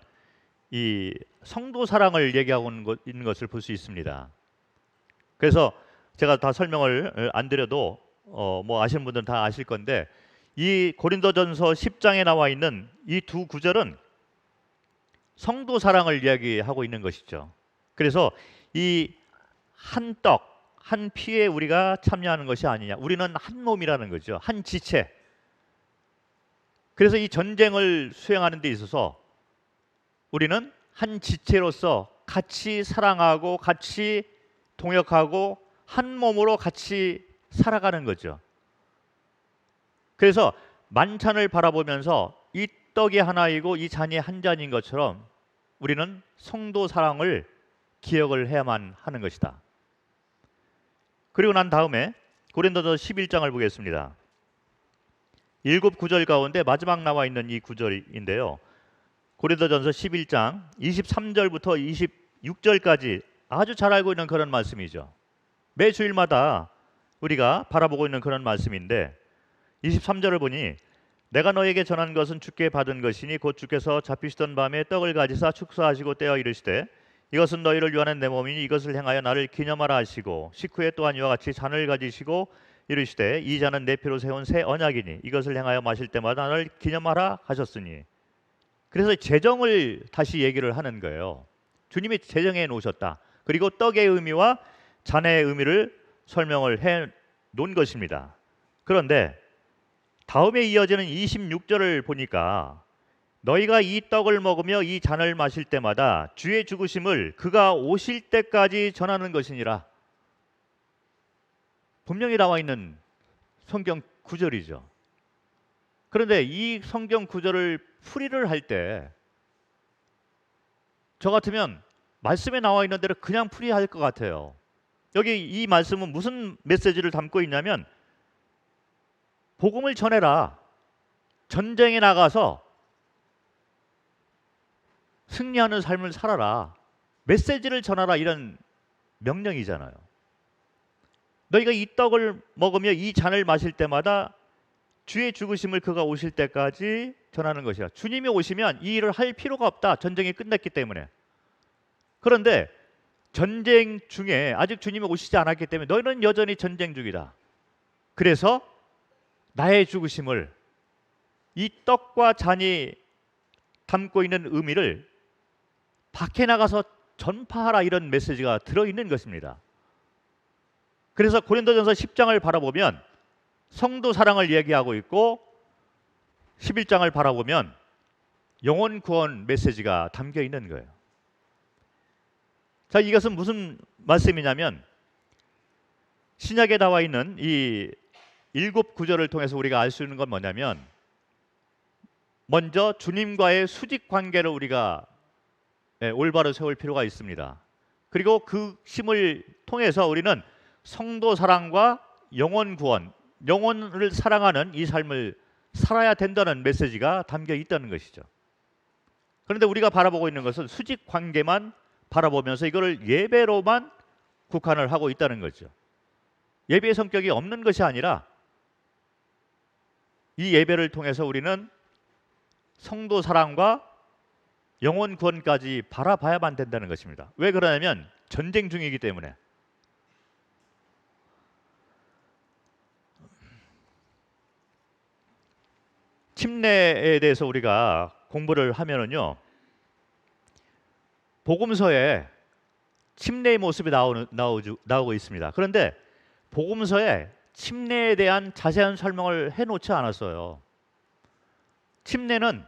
이 성도 사랑을 얘기하고 있는 것을 볼 수 있습니다. 그래서 제가 다 설명을 안 드려도 뭐 아시는 분들은 다 아실 건데 이 고린도전서 10장에 나와 있는 이 2구절은 성도 사랑을 이야기하고 있는 것이죠. 그래서 이 한 떡, 한 피에 우리가 참여하는 것이 아니냐. 우리는 한 몸이라는 거죠. 한 지체. 그래서 이 전쟁을 수행하는 데 있어서 우리는 한 지체로서 같이 사랑하고 같이 동역하고 한 몸으로 같이 살아가는 거죠. 그래서 만찬을 바라보면서 이 떡이 하나이고 이 잔이 한 잔인 것처럼 우리는 성도 사랑을 기억을 해야만 하는 것이다. 그리고 난 다음에 고린도서 11장을 보겠습니다. 7구절 가운데 마지막 나와 있는 이 구절인데요. 고린도전서 11장 23절부터 26절까지 아주 잘 알고 있는 그런 말씀이죠. 매 주일마다 우리가 바라보고 있는 그런 말씀인데 23절을 보니 내가 너에게 전한 것은 주께 받은 것이니 곧 주께서 잡히시던 밤에 떡을 가지사 축사하시고 떼어 이르시되 이것은 너희를 위하는 내 몸이니 이것을 행하여 나를 기념하라 하시고 식후에 또한 이와 같이 잔을 가지시고 이르시되 이 잔은 내 피로 세운 새 언약이니 이것을 행하여 마실 때마다 나를 기념하라 하셨으니. 그래서 제정을 다시 얘기를 하는 거예요. 주님이 제정해 놓으셨다. 그리고 떡의 의미와 잔의 의미를 설명을 해 놓은 것입니다. 그런데 다음에 이어지는 26절을 보니까 너희가 이 떡을 먹으며 이 잔을 마실 때마다 주의 죽으심을 그가 오실 때까지 전하는 것이니라. 분명히 나와 있는 성경 구절이죠. 그런데 이 성경 구절을 풀이를 할 때 저 같으면 말씀에 나와 있는 대로 그냥 풀이할 것 같아요. 여기 이 말씀은 무슨 메시지를 담고 있냐면 복음을 전해라. 전쟁에 나가서 승리하는 삶을 살아라. 메시지를 전하라 이런 명령이잖아요. 너희가 이 떡을 먹으며 이 잔을 마실 때마다 주의 죽으심을 그가 오실 때까지 전하는 것이라. 주님이 오시면 이 일을 할 필요가 없다. 전쟁이 끝났기 때문에. 그런데 전쟁 중에 아직 주님이 오시지 않았기 때문에 너희는 여전히 전쟁 중이다. 그래서 나의 죽으심을 이 떡과 잔이 담고 있는 의미를 밖에 나가서 전파하라 이런 메시지가 들어있는 것입니다. 그래서 고린도전서 10장을 바라보면 성도 사랑을 얘기하고 있고 11장을 바라보면 영혼 구원 메시지가 담겨 있는 거예요. 자, 이것은 무슨 말씀이냐면 신약에 나와 있는 이 7구절을 통해서 우리가 알 수 있는 건 뭐냐면 먼저 주님과의 수직 관계를 우리가 올바로 세울 필요가 있습니다. 그리고 그 힘을 통해서 우리는 성도 사랑과 영혼 구원, 영혼을 사랑하는 이 삶을 살아야 된다는 메시지가 담겨 있다는 것이죠. 그런데 우리가 바라보고 있는 것은 수직 관계만 바라보면서 이거를 예배로만 국한을 하고 있다는 거죠. 예배의 성격이 없는 것이 아니라 이 예배를 통해서 우리는 성도 사랑과 영혼 구원까지 바라봐야만 된다는 것입니다. 왜 그러냐면 전쟁 중이기 때문에. 침례에 대해서 우리가 공부를 하면은요, 복음서에 침례의 모습이 나오고 있습니다. 그런데 복음서에 침례에 대한 자세한 설명을 해놓지 않았어요. 침례는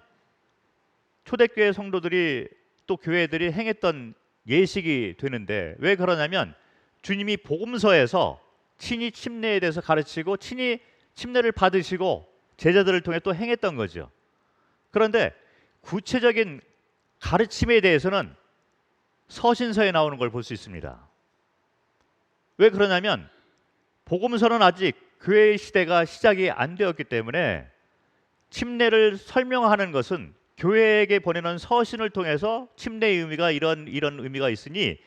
초대교회 성도들이 또 교회들이 행했던 예식이 되는데 왜 그러냐면 주님이 복음서에서 친히 침례에 대해서 가르치고 친히 침례를 받으시고 제자들을 통해 또 행했던 거죠. 그런데 구체적인 가르침에 대해서는 서신서에 나오는 걸 볼 수 있습니다. 왜 그러냐면 복음서는 아직 교회의 시대가 시작이 안 되었기 때문에 침례를 설명하는 것은 교회에게 보내는 서신을 통해서 침례의 의미가 이런 의미가 있으니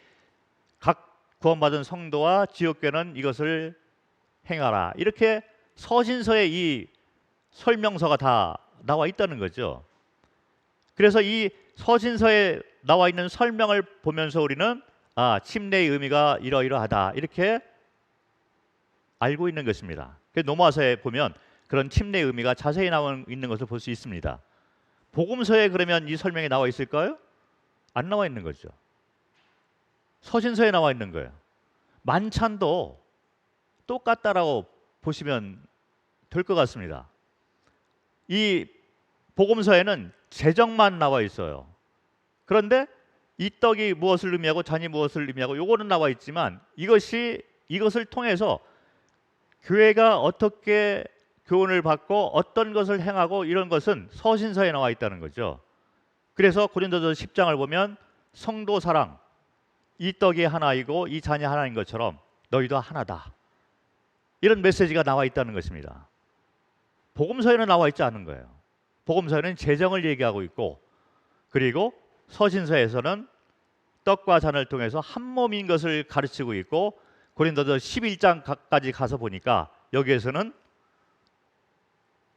각 구원받은 성도와 지역교회는 이것을 행하라. 이렇게 서신서에 이 설명서가 다 나와 있다는 거죠. 그래서 이 서신서에 나와 있는 설명을 보면서 우리는 침례의 의미가 이러이러하다 이렇게 알고 있는 것입니다. 노마서에 보면 그런 침례의 의미가 자세히 나와 있는 것을 볼 수 있습니다. 복음서에 그러면 이 설명이 나와 있을까요? 안 나와 있는 거죠. 서신서에 나와 있는 거예요. 만찬도 똑같다라고 보시면 될 것 같습니다. 이 복음서에는 제정만 나와 있어요. 그런데 이 떡이 무엇을 의미하고 잔이 무엇을 의미하고 요거는 나와 있지만 이것을 통해서 교회가 어떻게 교훈을 받고 어떤 것을 행하고 이런 것은 서신서에 나와 있다는 거죠. 그래서 고린도서 10장을 보면 성도 사랑, 이 떡이 하나이고 이 잔이 하나인 것처럼 너희도 하나다. 이런 메시지가 나와 있다는 것입니다. 복음서에는 나와 있지 않은 거예요. 복음서에는 제정을 얘기하고 있고 그리고 서신서에서는 떡과 잔을 통해서 한 몸인 것을 가르치고 있고 고린도서 11장까지 가서 보니까 여기에서는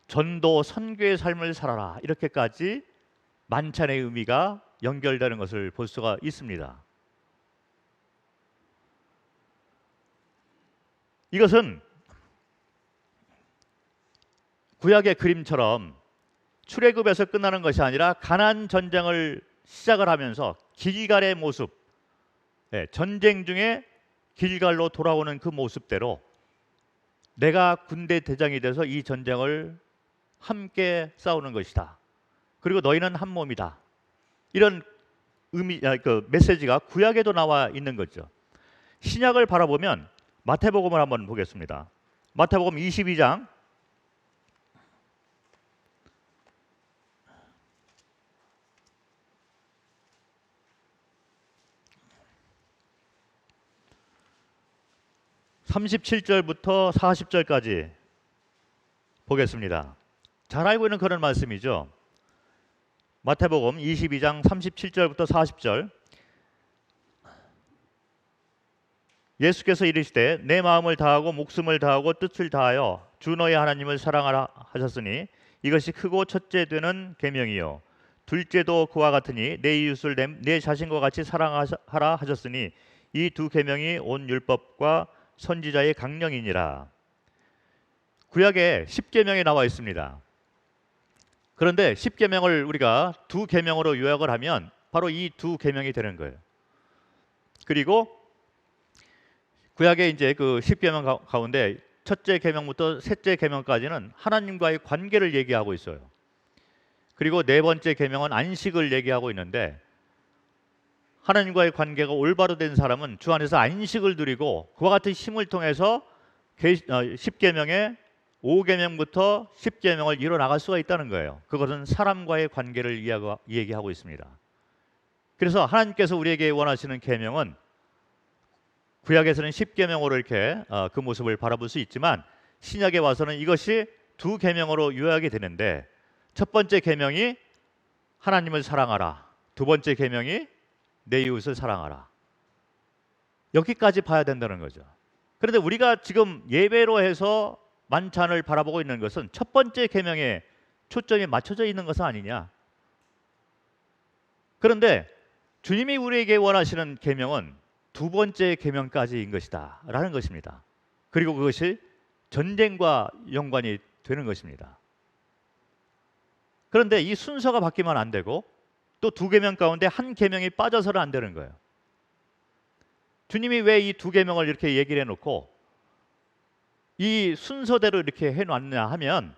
전도 선교의 삶을 살아라 이렇게까지 만찬의 의미가 연결되는 것을 볼 수가 있습니다. 이것은 구약의 그림처럼 출애굽에서 끝나는 것이 아니라 가나안 전쟁을 시작을 하면서 길갈의 모습, 전쟁 중에 길갈로 돌아오는 그 모습대로 내가 군대 대장이 돼서 이 전쟁을 함께 싸우는 것이다. 그리고 너희는 한 몸이다. 이런 그 메시지가 구약에도 나와 있는 거죠. 신약을 바라보면 마태복음을 한번 보겠습니다. 마태복음 22장 37절부터 40절까지 보겠습니다. 잘 알고 있는 그런 말씀이죠. 마태복음 22장 37절부터 40절. 예수께서 이르시되 내 마음을 다하고 목숨을 다하고 뜻을 다하여 주 너희 하나님을 사랑하라 하셨으니 이것이 크고 첫째 되는 계명이요 둘째도 그와 같으니 내 이웃을 내 자신과 같이 사랑하라 하셨으니 이 두 계명이 온 율법과 선지자의 강령이니라. 구약에 10계명이 나와 있습니다. 그런데 10계명을 우리가 두 계명으로 요약을 하면 바로 이 두 계명이 되는 거예요. 그리고 구약의 이제 그 10계명 가운데 첫째 계명부터 셋째 계명까지는 하나님과의 관계를 얘기하고 있어요. 그리고 네 번째 계명은 안식을 얘기하고 있는데, 하나님과의 관계가 올바로 된 사람은 주 안에서 안식을 누리고 그와 같은 힘을 통해서 10계명의 5계명부터 10계명을 이뤄 나갈 수가 있다는 거예요. 그것은 사람과의 관계를 얘기하고 있습니다. 그래서 하나님께서 우리에게 원하시는 계명은 구약에서는 10계명으로 이렇게 그 모습을 바라볼 수 있지만, 신약에 와서는 이것이 두 계명으로 요약이 되는데, 첫 번째 계명이 하나님을 사랑하라, 두 번째 계명이 내 이웃을 사랑하라. 여기까지 봐야 된다는 거죠. 그런데 우리가 지금 예배로 해서 만찬을 바라보고 있는 것은 첫 번째 계명에 초점이 맞춰져 있는 것은 아니냐. 그런데 주님이 우리에게 원하시는 계명은 두 번째 계명까지인 것이다 라는 것입니다. 그리고 그것이 전쟁과 연관이 되는 것입니다. 그런데 이 순서가 바뀌면 안 되고, 또 두 계명 가운데 한 계명이 빠져서는 안 되는 거예요. 주님이 왜 이 두 계명을 이렇게 얘기를 해놓고 이 순서대로 이렇게 해놨냐 하면,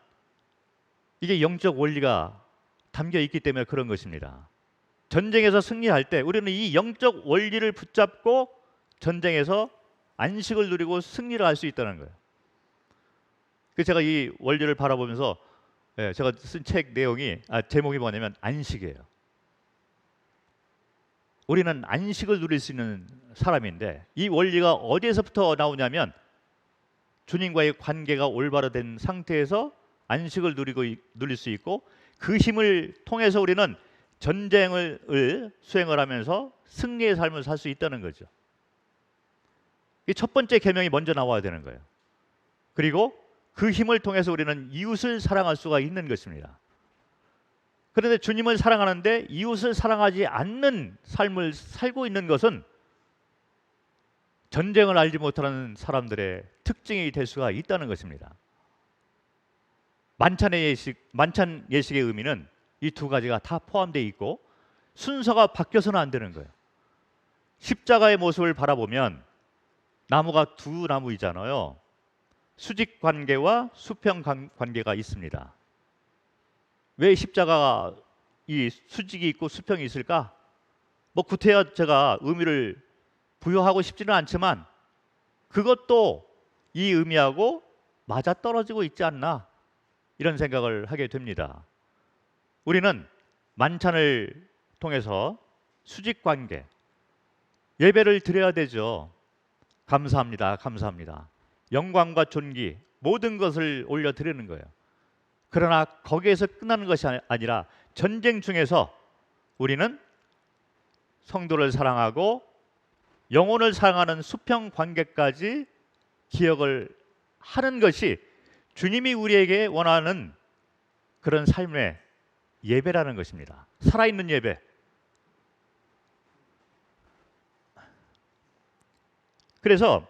이게 영적 원리가 담겨 있기 때문에 그런 것입니다. 전쟁에서 승리할 때 우리는 이 영적 원리를 붙잡고 전쟁에서 안식을 누리고 승리를 할 수 있다는 거예요. 그래서 제가 이 원리를 바라보면서 제가 쓴 책 내용이 제목이 뭐냐면 안식이에요. 우리는 안식을 누릴 수 있는 사람인데, 이 원리가 어디에서부터 나오냐면 주님과의 관계가 올바로 된 상태에서 안식을 누릴 수 있고, 그 힘을 통해서 우리는 전쟁을 수행을 하면서 승리의 삶을 살 수 있다는 거죠. 이 첫 번째 계명이 먼저 나와야 되는 거예요. 그리고 그 힘을 통해서 우리는 이웃을 사랑할 수가 있는 것입니다. 그런데 주님을 사랑하는데 이웃을 사랑하지 않는 삶을 살고 있는 것은 전쟁을 알지 못하는 사람들의 특징이 될 수가 있다는 것입니다. 만찬 예식의 의미는 이 두 가지가 다 포함되어 있고, 순서가 바뀌어서는 안 되는 거예요. 십자가의 모습을 바라보면 나무가 두 나무이잖아요. 수직 관계와 수평 관계가 있습니다. 왜 십자가가 이 수직이 있고 수평이 있을까? 뭐 구태여 제가 의미를 부여하고 싶지는 않지만 그것도 이 의미하고 맞아떨어지고 있지 않나, 이런 생각을 하게 됩니다. 우리는 만찬을 통해서 수직 관계, 예배를 드려야 되죠. 감사합니다, 감사합니다. 영광과 존귀, 모든 것을 올려드리는 거예요. 그러나 거기에서 끝나는 것이 아니라 전쟁 중에서 우리는 성도를 사랑하고 영혼을 사랑하는 수평 관계까지 기억을 하는 것이 주님이 우리에게 원하는 그런 삶의 예배라는 것입니다. 살아있는 예배. 그래서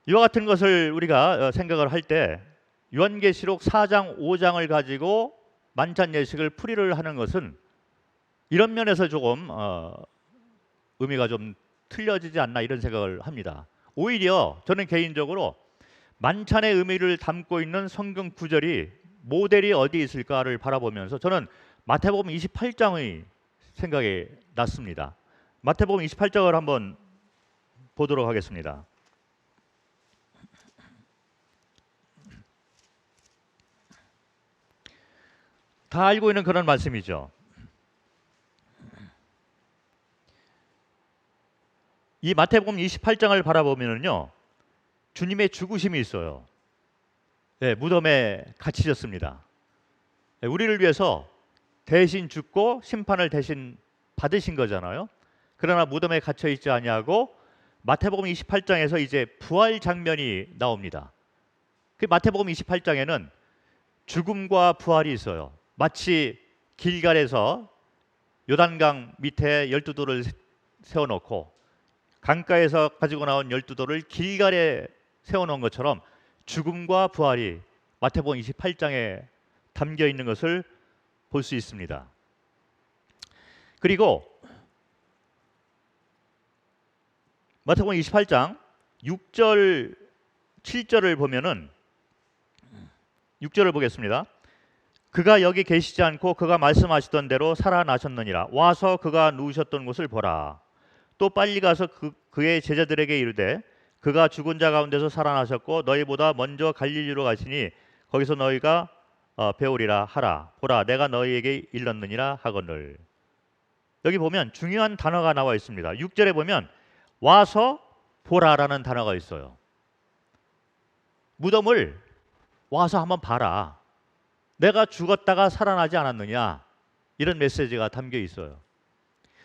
이와 같은 것을 우리가 생각을 할 때, 요한계시록 4장 5장을 가지고 만찬 예식을 풀이를 하는 것은 이런 면에서 조금 의미가 좀 틀려지지 않나, 이런 생각을 합니다. 오히려 저는 개인적으로 만찬의 의미를 담고 있는 성경 구절이 모델이 어디 있을까를 바라보면서 저는 마태복음 28장의 생각이 났습니다. 마태복음 28장을 한번 보도록 하겠습니다. 다 알고 있는 그런 말씀이죠. 이 마태복음 28장을 바라보면요, 주님의 죽으심이 있어요. 네, 무덤에 갇히셨습니다. 네, 우리를 위해서 대신 죽고 심판을 대신 받으신 거잖아요. 그러나 무덤에 갇혀 있지 아니하고 마태복음 28장에서 이제 부활 장면이 나옵니다. 그 마태복음 28장에는 죽음과 부활이 있어요. 마치 길갈에서 요단강 밑에 12돌을 세워놓고 강가에서 가지고 나온 12돌을 길갈에 세워놓은 것처럼 죽음과 부활이 마태복음 28장에 담겨 있는 것을 볼 수 있습니다. 그리고 마태복음 28장 6절 7절을 보면은 6절을 보겠습니다. 그가 여기 계시지 않고 그가 말씀하시던 대로 살아나셨느니라. 와서 그가 누우셨던 곳을 보라. 또 빨리 가서 그의 제자들에게 이르되 그가 죽은 자 가운데서 살아나셨고 너희보다 먼저 갈릴리로 가시니 거기서 너희가 배우리라 하라. 보라, 내가 너희에게 일렀느니라 하거늘. 여기 보면 중요한 단어가 나와 있습니다. 6절에 보면 와서 보라라는 단어가 있어요. 무덤을 와서 한번 봐라. 내가 죽었다가 살아나지 않았느냐, 이런 메시지가 담겨 있어요.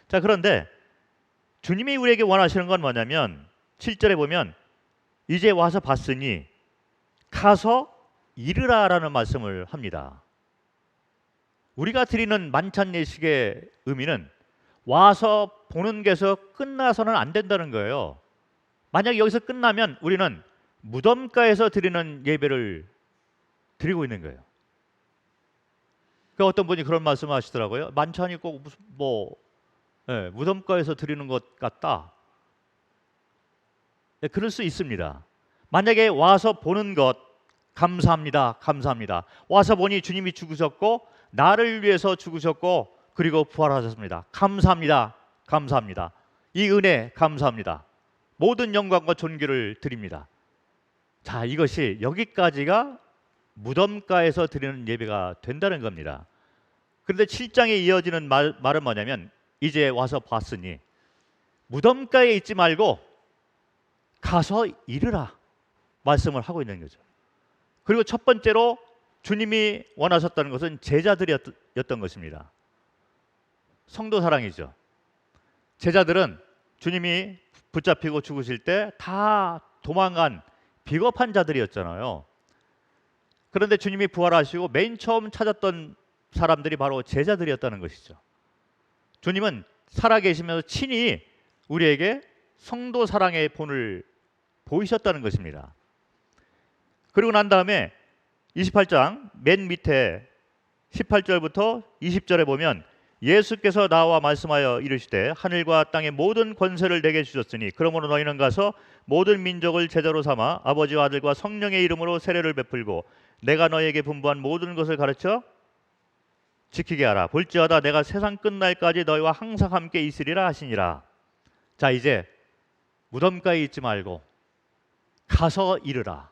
자, 그런데 주님이 우리에게 원하시는 건 뭐냐면 7절에 보면 이제 와서 봤으니 가서 이르라라는 말씀을 합니다. 우리가 드리는 만찬 예식의 의미는 와서 보는 게서 끝나서는 안 된다는 거예요. 만약 여기서 끝나면 우리는 무덤가에서 드리는 예배를 드리고 있는 거예요. 그 어떤 분이 그런 말씀을 하시더라고요. 만찬이 꼭 무슨 무덤가에서 드리는 것 같다. 네, 그럴 수 있습니다. 만약에 와서 보는 것, 감사합니다. 감사합니다. 와서 보니 주님이 죽으셨고 나를 위해서 죽으셨고 그리고 부활하셨습니다. 감사합니다. 감사합니다. 이 은혜 감사합니다. 모든 영광과 존귀를 드립니다. 자, 이것이 여기까지가 무덤가에서 드리는 예배가 된다는 겁니다. 그런데 7장에 이어지는 말은 뭐냐면 이제 와서 봤으니 무덤가에 있지 말고 가서 이르라 말씀을 하고 있는 거죠. 그리고 첫 번째로 주님이 원하셨다는 것은 제자들이었던 것입니다. 성도 사랑이죠. 제자들은 주님이 붙잡히고 죽으실 때 다 도망간 비겁한 자들이었잖아요. 그런데 주님이 부활하시고 맨 처음 찾았던 사람들이 바로 제자들이었다는 것이죠. 주님은 살아계시면서 친히 우리에게 성도 사랑의 본을 보이셨다는 것입니다. 그리고 난 다음에 28장 맨 밑에 18절부터 20절에 보면 예수께서 나와 말씀하여 이르시되 하늘과 땅의 모든 권세를 내게 주셨으니 그러므로 너희는 가서 모든 민족을 제자로 삼아 아버지와 아들과 성령의 이름으로 세례를 베풀고 내가 너희에게 분부한 모든 것을 가르쳐 지키게 하라. 볼지어다 내가 세상 끝날까지 너희와 항상 함께 있으리라 하시니라. 자, 이제 무덤가에 있지 말고 가서 이르라.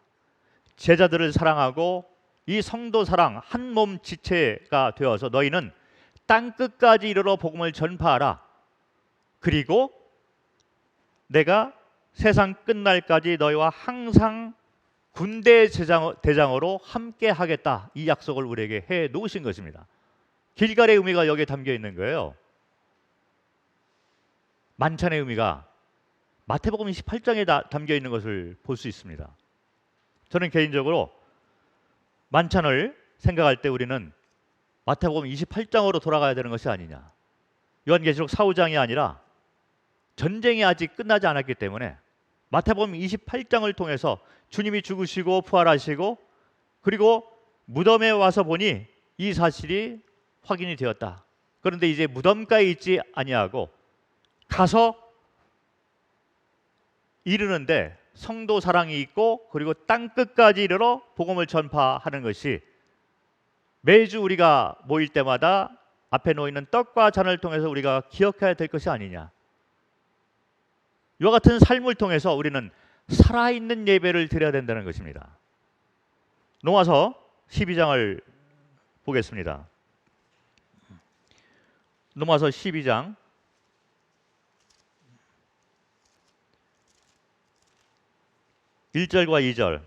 제자들을 사랑하고 이 성도 사랑 한 몸 지체가 되어서 너희는 땅끝까지 이르러 복음을 전파하라. 그리고 내가 세상 끝날까지 너희와 항상 군대 대장으로 함께 하겠다. 이 약속을 우리에게 해 놓으신 것입니다. 길갈의 의미가 여기에 담겨 있는 거예요. 만찬의 의미가 마태복음 28장에 담겨 있는 것을 볼 수 있습니다. 저는 개인적으로 만찬을 생각할 때 우리는 마태복음 28장으로 돌아가야 되는 것이 아니냐. 요한계시록 4, 5장이 아니라 전쟁이 아직 끝나지 않았기 때문에 마태복음 28장을 통해서 주님이 죽으시고 부활하시고 그리고 무덤에 와서 보니 이 사실이 확인이 되었다. 그런데 이제 무덤가에 있지 아니하고 가서 이르는데 성도 사랑이 있고 그리고 땅끝까지 이르러 복음을 전파하는 것이 매주 우리가 모일 때마다 앞에 놓이는 떡과 잔을 통해서 우리가 기억해야 될 것이 아니냐. 이와 같은 삶을 통해서 우리는 살아있는 예배를 드려야 된다는 것입니다. 로마서 12장을 보겠습니다. 로마서 12장 1절과 2절.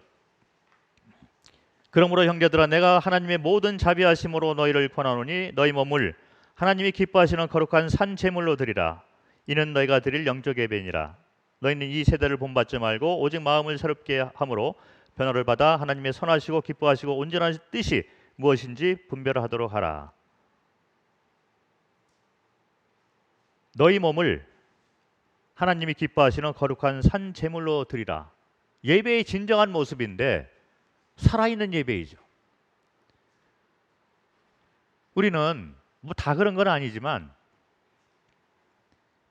그러므로 형제들아 내가 하나님의 모든 자비하심으로 너희를 권하노니 너희 몸을 하나님이 기뻐하시는 거룩한 산 제물로 드리라. 이는 너희가 드릴 영적 예배니라. 너희는 이 세대를 본받지 말고 오직 마음을 새롭게 함으로 변화를 받아 하나님의 선하시고 기뻐하시고 온전한 뜻이 무엇인지 분별하도록 하라. 너희 몸을 하나님이 기뻐하시는 거룩한 산 제물로 드리라. 예배의 진정한 모습인데 살아있는 예배이죠. 우리는 뭐 다 그런 건 아니지만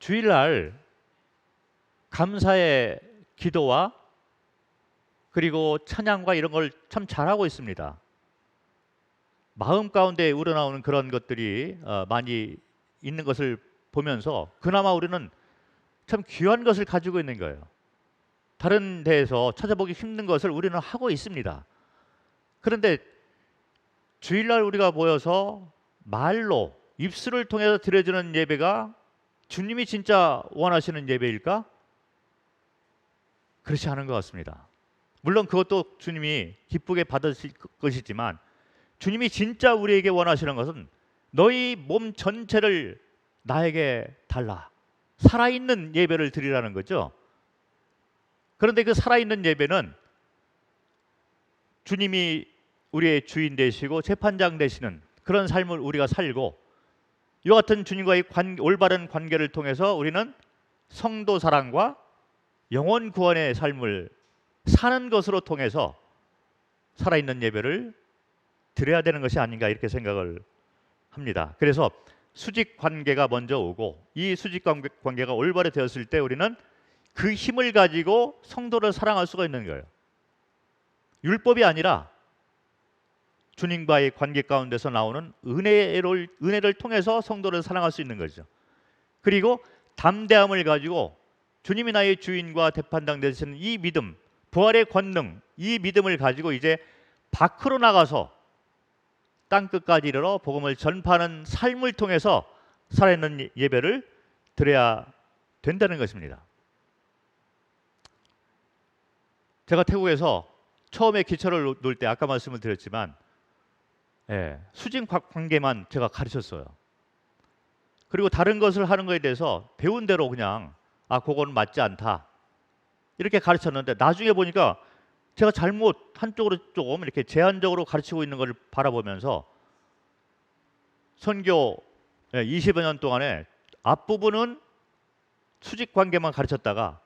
주일날 감사의 기도와 그리고 찬양과 이런 걸 참 잘하고 있습니다. 마음 가운데 우러나오는 그런 것들이 많이 있는 것을 보면서 그나마 우리는 참 귀한 것을 가지고 있는 거예요. 다른 데에서 찾아보기 힘든 것을 우리는 하고 있습니다. 그런데 주일날 우리가 모여서 말로 입술을 통해서 드려지는 예배가 주님이 진짜 원하시는 예배일까? 그렇지 않은 것 같습니다. 물론 그것도 주님이 기쁘게 받으실 것이지만 주님이 진짜 우리에게 원하시는 것은 너희 몸 전체를 나에게 달라. 살아있는 예배를 드리라는 거죠. 그런데 그 살아있는 예배는 주님이 우리의 주인 되시고 재판장 되시는 그런 삶을 우리가 살고 이와 같은 주님과의 올바른 관계를 통해서 우리는 성도 사랑과 영혼 구원의 삶을 사는 것으로 통해서 살아있는 예배를 드려야 되는 것이 아닌가 이렇게 생각을 합니다. 그래서 수직 관계가 먼저 오고 이 수직 관계가 올바르 되었을 때 우리는 그 힘을 가지고 성도를 사랑할 수가 있는 거예요. 율법이 아니라 주님과의 관계 가운데서 나오는 은혜를 통해서 성도를 사랑할 수 있는 거죠. 그리고 담대함을 가지고 주님이 나의 주인과 재판장 되시는 이 믿음, 부활의 권능, 이 믿음을 가지고 이제 밖으로 나가서 땅끝까지 이르러 복음을 전파하는 삶을 통해서 살아있는 예배를 드려야 된다는 것입니다. 제가 태국에서 처음에 기초를 놓을 때 아까 말씀을 드렸지만 수직 관계만 제가 가르쳤어요. 그리고 다른 것을 하는 것에 대해서 배운 대로 그냥 그건 맞지 않다 이렇게 가르쳤는데 나중에 보니까 제가 잘못 한쪽으로 조금 이렇게 제한적으로 가르치고 있는 것을 바라보면서 선교 20여 년 동안에 앞부분은 수직 관계만 가르쳤다가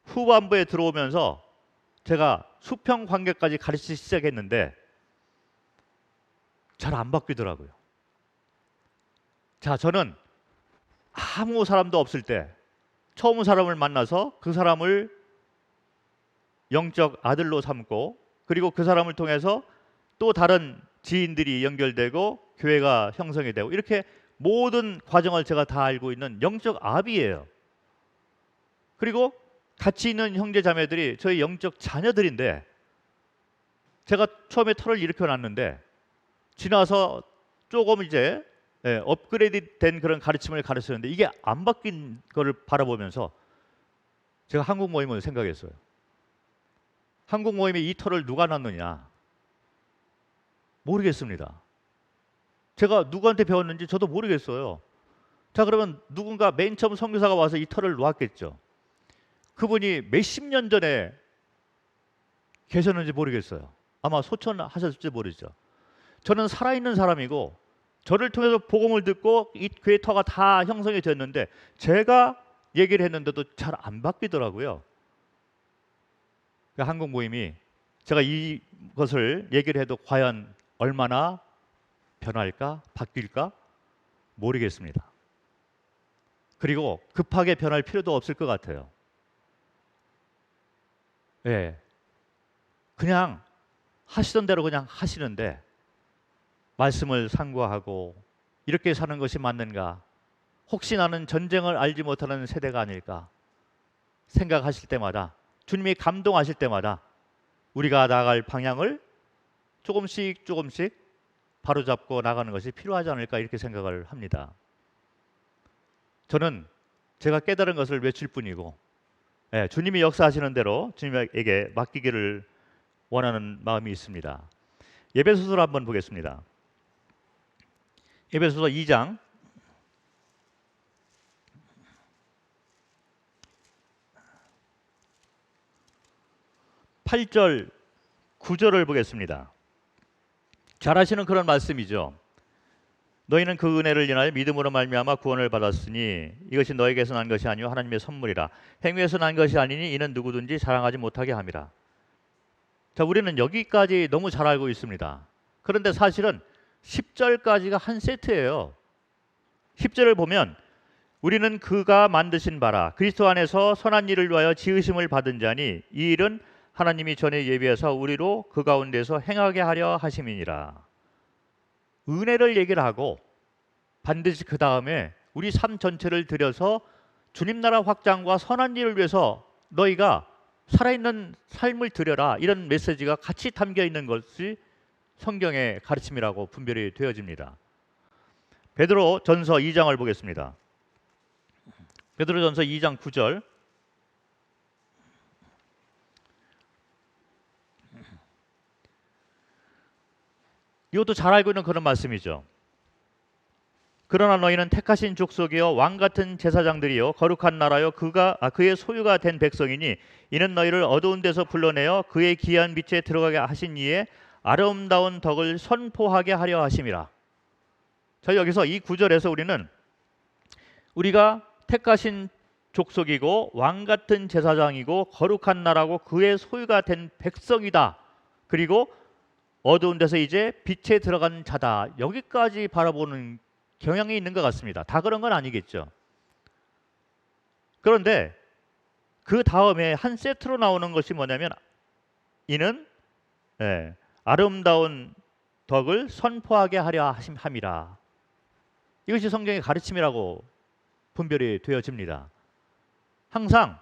후반부에 들어오면서 제가 수평 관계까지 가르치기 시작했는데 잘 안 바뀌더라고요. 자, 저는 아무 사람도 없을 때 처음 사람을 만나서 그 사람을 영적 아들로 삼고 그리고 그 사람을 통해서 또 다른 지인들이 연결되고 교회가 형성이 되고 이렇게 모든 과정을 제가 다 알고 있는 영적 아비예요. 그리고 같이 있는 형제 자매들이 저희 영적 자녀들인데 제가 처음에 털을 일으켜 놨는데 지나서 조금 이제 업그레이드 된 그런 가르침을 가르치는데 이게 안 바뀐 거를 바라보면서 제가 한국 모임을 생각했어요. 한국 모임에 이 털을 누가 놨느냐 모르겠습니다. 제가 누구한테 배웠는지 저도 모르겠어요. 자, 그러면 누군가 맨 처음 선교사가 와서 이 털을 놓았겠죠. 그분이 몇십 년 전에 계셨는지 모르겠어요. 아마 소천하셨을지 모르죠. 저는 살아있는 사람이고 저를 통해서 복음을 듣고 이 교회 터가 다 형성이 됐는데 제가 얘기를 했는데도 잘 안 바뀌더라고요. 한국 모임이 제가 이것을 얘기를 해도 과연 얼마나 변할까? 바뀔까? 모르겠습니다. 그리고 급하게 변할 필요도 없을 것 같아요. 그냥 하시던 대로 그냥 하시는데 말씀을 상고하고 이렇게 사는 것이 맞는가? 혹시 나는 전쟁을 알지 못하는 세대가 아닐까? 생각하실 때마다 주님이 감동하실 때마다 우리가 나아갈 방향을 조금씩 바로잡고 나가는 것이 필요하지 않을까 이렇게 생각을 합니다. 저는 제가 깨달은 것을 외칠 뿐이고 주님이 역사하시는 대로 주님에게 맡기기를 원하는 마음이 있습니다. 에베소서를 한번 보겠습니다. 에베소서 2장 8절 9절을 보겠습니다. 잘 아시는 그런 말씀이죠. 너희는 그 은혜를 인하여 믿음으로 말미암아 구원을 받았으니 이것이 너에게서 난 것이 아니요 하나님의 선물이라. 행위에서 난 것이 아니니 이는 누구든지 자랑하지 못하게 함이라. 자, 우리는 여기까지 너무 잘 알고 있습니다. 그런데 사실은 10절까지가 한 세트예요. 10절을 보면 우리는 그가 만드신 바라 그리스도 안에서 선한 일을 위하여 지으심을 받은 자니 이 일은 하나님이 전에 예비하사 우리로 그 가운데서 행하게 하려 하심이니라. 은혜를 얘기를 하고 반드시 그 다음에 우리 삶 전체를 들여서 주님 나라 확장과 선한 일을 위해서 너희가 살아있는 삶을 드려라, 이런 메시지가 같이 담겨 있는 것이 성경의 가르침이라고 분별이 되어집니다. 베드로 전서 2장을 보겠습니다. 베드로 전서 2장 9절. 이것도 잘 알고 있는 그런 말씀이죠. 그러나 너희는 택하신 족속이요 왕 같은 제사장들이요 거룩한 나라요 그의 소유가 된 백성이니 이는 너희를 어두운 데서 불러내어 그의 귀한 빛에 들어가게 하신 이에 아름다운 덕을 선포하게 하려 하심이라. 자, 여기서 이 구절에서 우리가 택하신 족속이고 왕 같은 제사장이고 거룩한 나라고 그의 소유가 된 백성이다. 그리고 어두운 데서 이제 빛에 들어간 자다. 여기까지 바라보는 경향이 있는 것 같습니다. 다 그런 건 아니겠죠. 그런데 그 다음에 한 세트로 나오는 것이 뭐냐면 이는 아름다운 덕을 선포하게 하려 함이라. 이것이 성경의 가르침이라고 분별이 되어집니다. 항상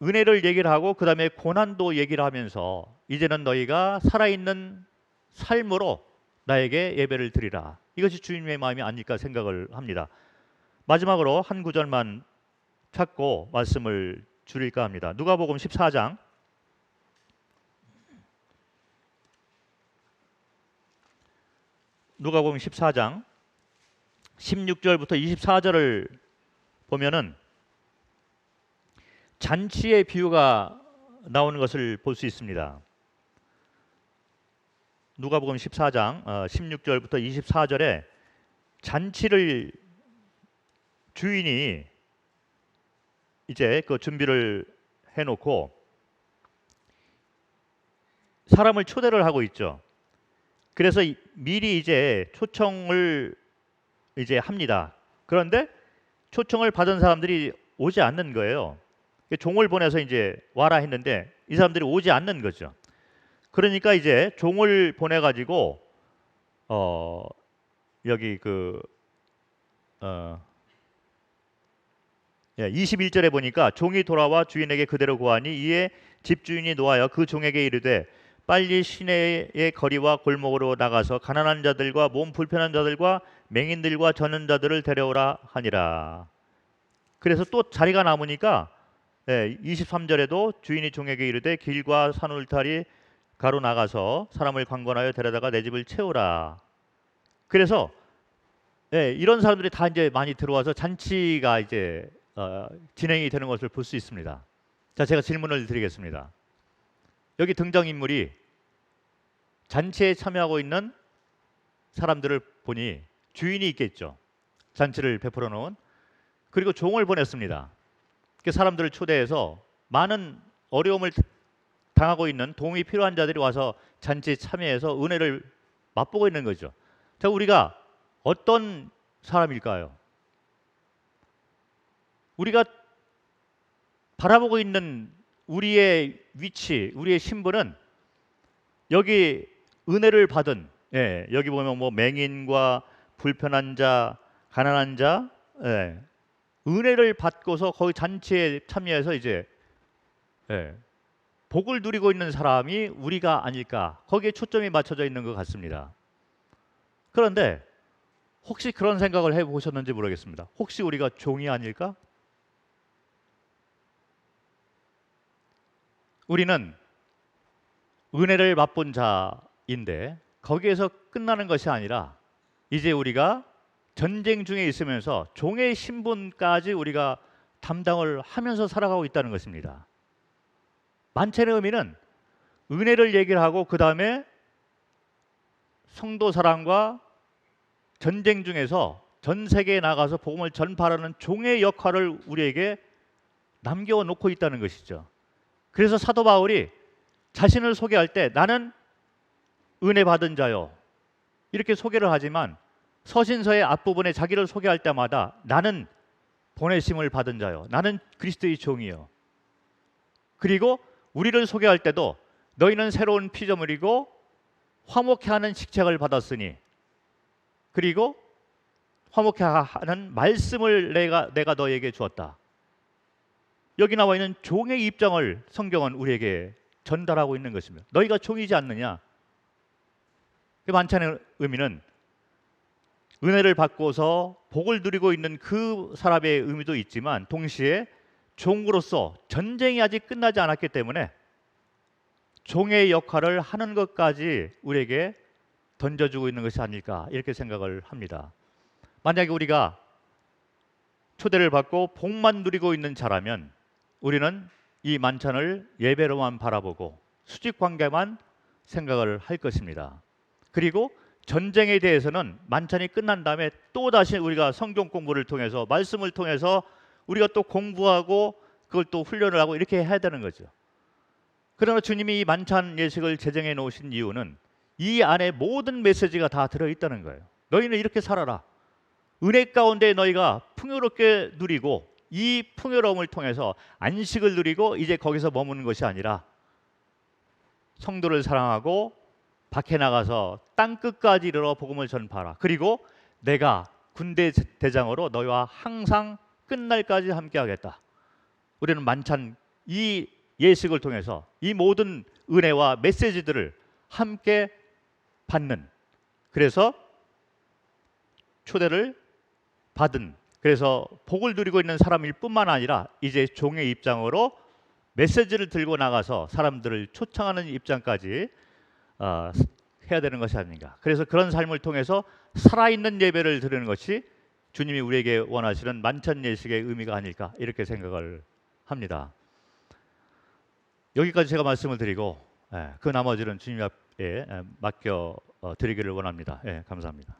은혜를 얘기를 하고 그 다음에 고난도 얘기를 하면서 이제는 너희가 살아있는 삶으로 나에게 예배를 드리라. 이것이 주님의 마음이 아닐까 생각을 합니다. 마지막으로 한 구절만 찾고 말씀을 줄일까 합니다. 누가복음 14장 누가복음 14장 16절부터 24절을 보면은 잔치의 비유가 나오는 것을 볼 수 있습니다. 누가복음 14장 16절부터 24절에 잔치를 주인이 이제 그 준비를 해놓고 사람을 초대를 하고 있죠. 그래서 미리 이제 초청을 이제 합니다. 그런데 초청을 받은 사람들이 오지 않는 거예요. 종을 보내서 이제 와라 했는데 이 사람들이 오지 않는 거죠. 그러니까 이제 종을 보내가지고 여기 21절에 보니까 종이 돌아와 주인에게 그대로 고하니 이에 집주인이 노하여 그 종에게 이르되 빨리 시내의 거리와 골목으로 나가서 가난한 자들과 몸 불편한 자들과 맹인들과 저는 자들을 데려오라 하니라. 그래서 또 자리가 남으니까 23절에도 주인이 종에게 이르되 길과 산 울타리 가로 나가서 사람을 관건하여 데려다가 내 집을 채우라. 그래서 이런 사람들이 다 이제 많이 들어와서 잔치가 이제 진행이 되는 것을 볼 수 있습니다. 자, 제가 질문을 드리겠습니다. 여기 등장인물이 잔치에 참여하고 있는 사람들을 보니 주인이 있겠죠. 잔치를 베풀어 놓은. 그리고 종을 보냈습니다. 그 사람들을 초대해서 많은 어려움을 당하고 있는 도움이 필요한 자들이 와서 잔치에 참여해서 은혜를 맛보고 있는 거죠. 자, 우리가 어떤 사람일까요? 우리가 바라보고 있는 우리의 위치, 우리의 신분은 여기 은혜를 받은, 여기 보면 뭐 맹인과 불편한 자, 가난한 자, 은혜를 받고서 거기 잔치에 참여해서 이제 복을 누리고 있는 사람이 우리가 아닐까, 거기에 초점이 맞춰져 있는 것 같습니다. 그런데 혹시 그런 생각을 해보셨는지 모르겠습니다. 혹시 우리가 종이 아닐까? 우리는 은혜를 맛본 자인데 거기에서 끝나는 것이 아니라 이제 우리가 전쟁 중에 있으면서 종의 신분까지 우리가 담당을 하면서 살아가고 있다는 것입니다. 만찬의 의미는 은혜를 얘기를 하고 그 다음에 성도 사랑과 전쟁 중에서 전 세계에 나가서 복음을 전파하는 종의 역할을 우리에게 남겨놓고 있다는 것이죠. 그래서 사도 바울이 자신을 소개할 때 나는 은혜 받은 자요 이렇게 소개를 하지만 서신서의 앞부분에 자기를 소개할 때마다 나는 보내심을 받은 자요, 나는 그리스도의 종이요. 그리고 우리를 소개할 때도 너희는 새로운 피조물이고 화목해 하는 식책을 받았으니, 그리고 화목해 하는 말씀을 내가 너에게 주었다. 여기 나와 있는 종의 입장을 성경은 우리에게 전달하고 있는 것입니다. 너희가 종이지 않느냐? 그 만찬의 의미는 은혜를 받고서 복을 누리고 있는 그 사람의 의미도 있지만, 동시에 종으로서 전쟁이 아직 끝나지 않았기 때문에 종의 역할을 하는 것까지 우리에게 던져주고 있는 것이 아닐까, 이렇게 생각을 합니다. 만약에 우리가 초대를 받고 복만 누리고 있는 자라면 우리는 이 만찬을 예배로만 바라보고 수직 관계만 생각을 할 것입니다. 그리고 전쟁에 대해서는 만찬이 끝난 다음에 또 다시 우리가 성경 공부를 통해서, 말씀을 통해서 우리가 또 공부하고 그걸 또 훈련을 하고 이렇게 해야 되는 거죠. 그러나 주님이 이 만찬 예식을 제정해 놓으신 이유는 이 안에 모든 메시지가 다 들어있다는 거예요. 너희는 이렇게 살아라. 은혜 가운데 너희가 풍요롭게 누리고, 이 풍요로움을 통해서 안식을 누리고 이제 거기서 머무는 것이 아니라 성도를 사랑하고 밖에 나가서 땅 끝까지 이르러 복음을 전파하라. 그리고 내가 군대 대장으로 너희와 항상 끝날까지 함께하겠다. 우리는 만찬 이 예식을 통해서 이 모든 은혜와 메시지들을 함께 받는, 그래서 초대를 받은, 그래서 복을 누리고 있는 사람일 뿐만 아니라 이제 종의 입장으로 메시지를 들고 나가서 사람들을 초청하는 입장까지 해야 되는 것이 아닌가. 그래서 그런 삶을 통해서 살아있는 예배를 드리는 것이 주님이 우리에게 원하시는 만찬 예식의 의미가 아닐까, 이렇게 생각을 합니다. 여기까지 제가 말씀을 드리고 그 나머지는 주님 앞에 맡겨 드리기를 원합니다. 감사합니다.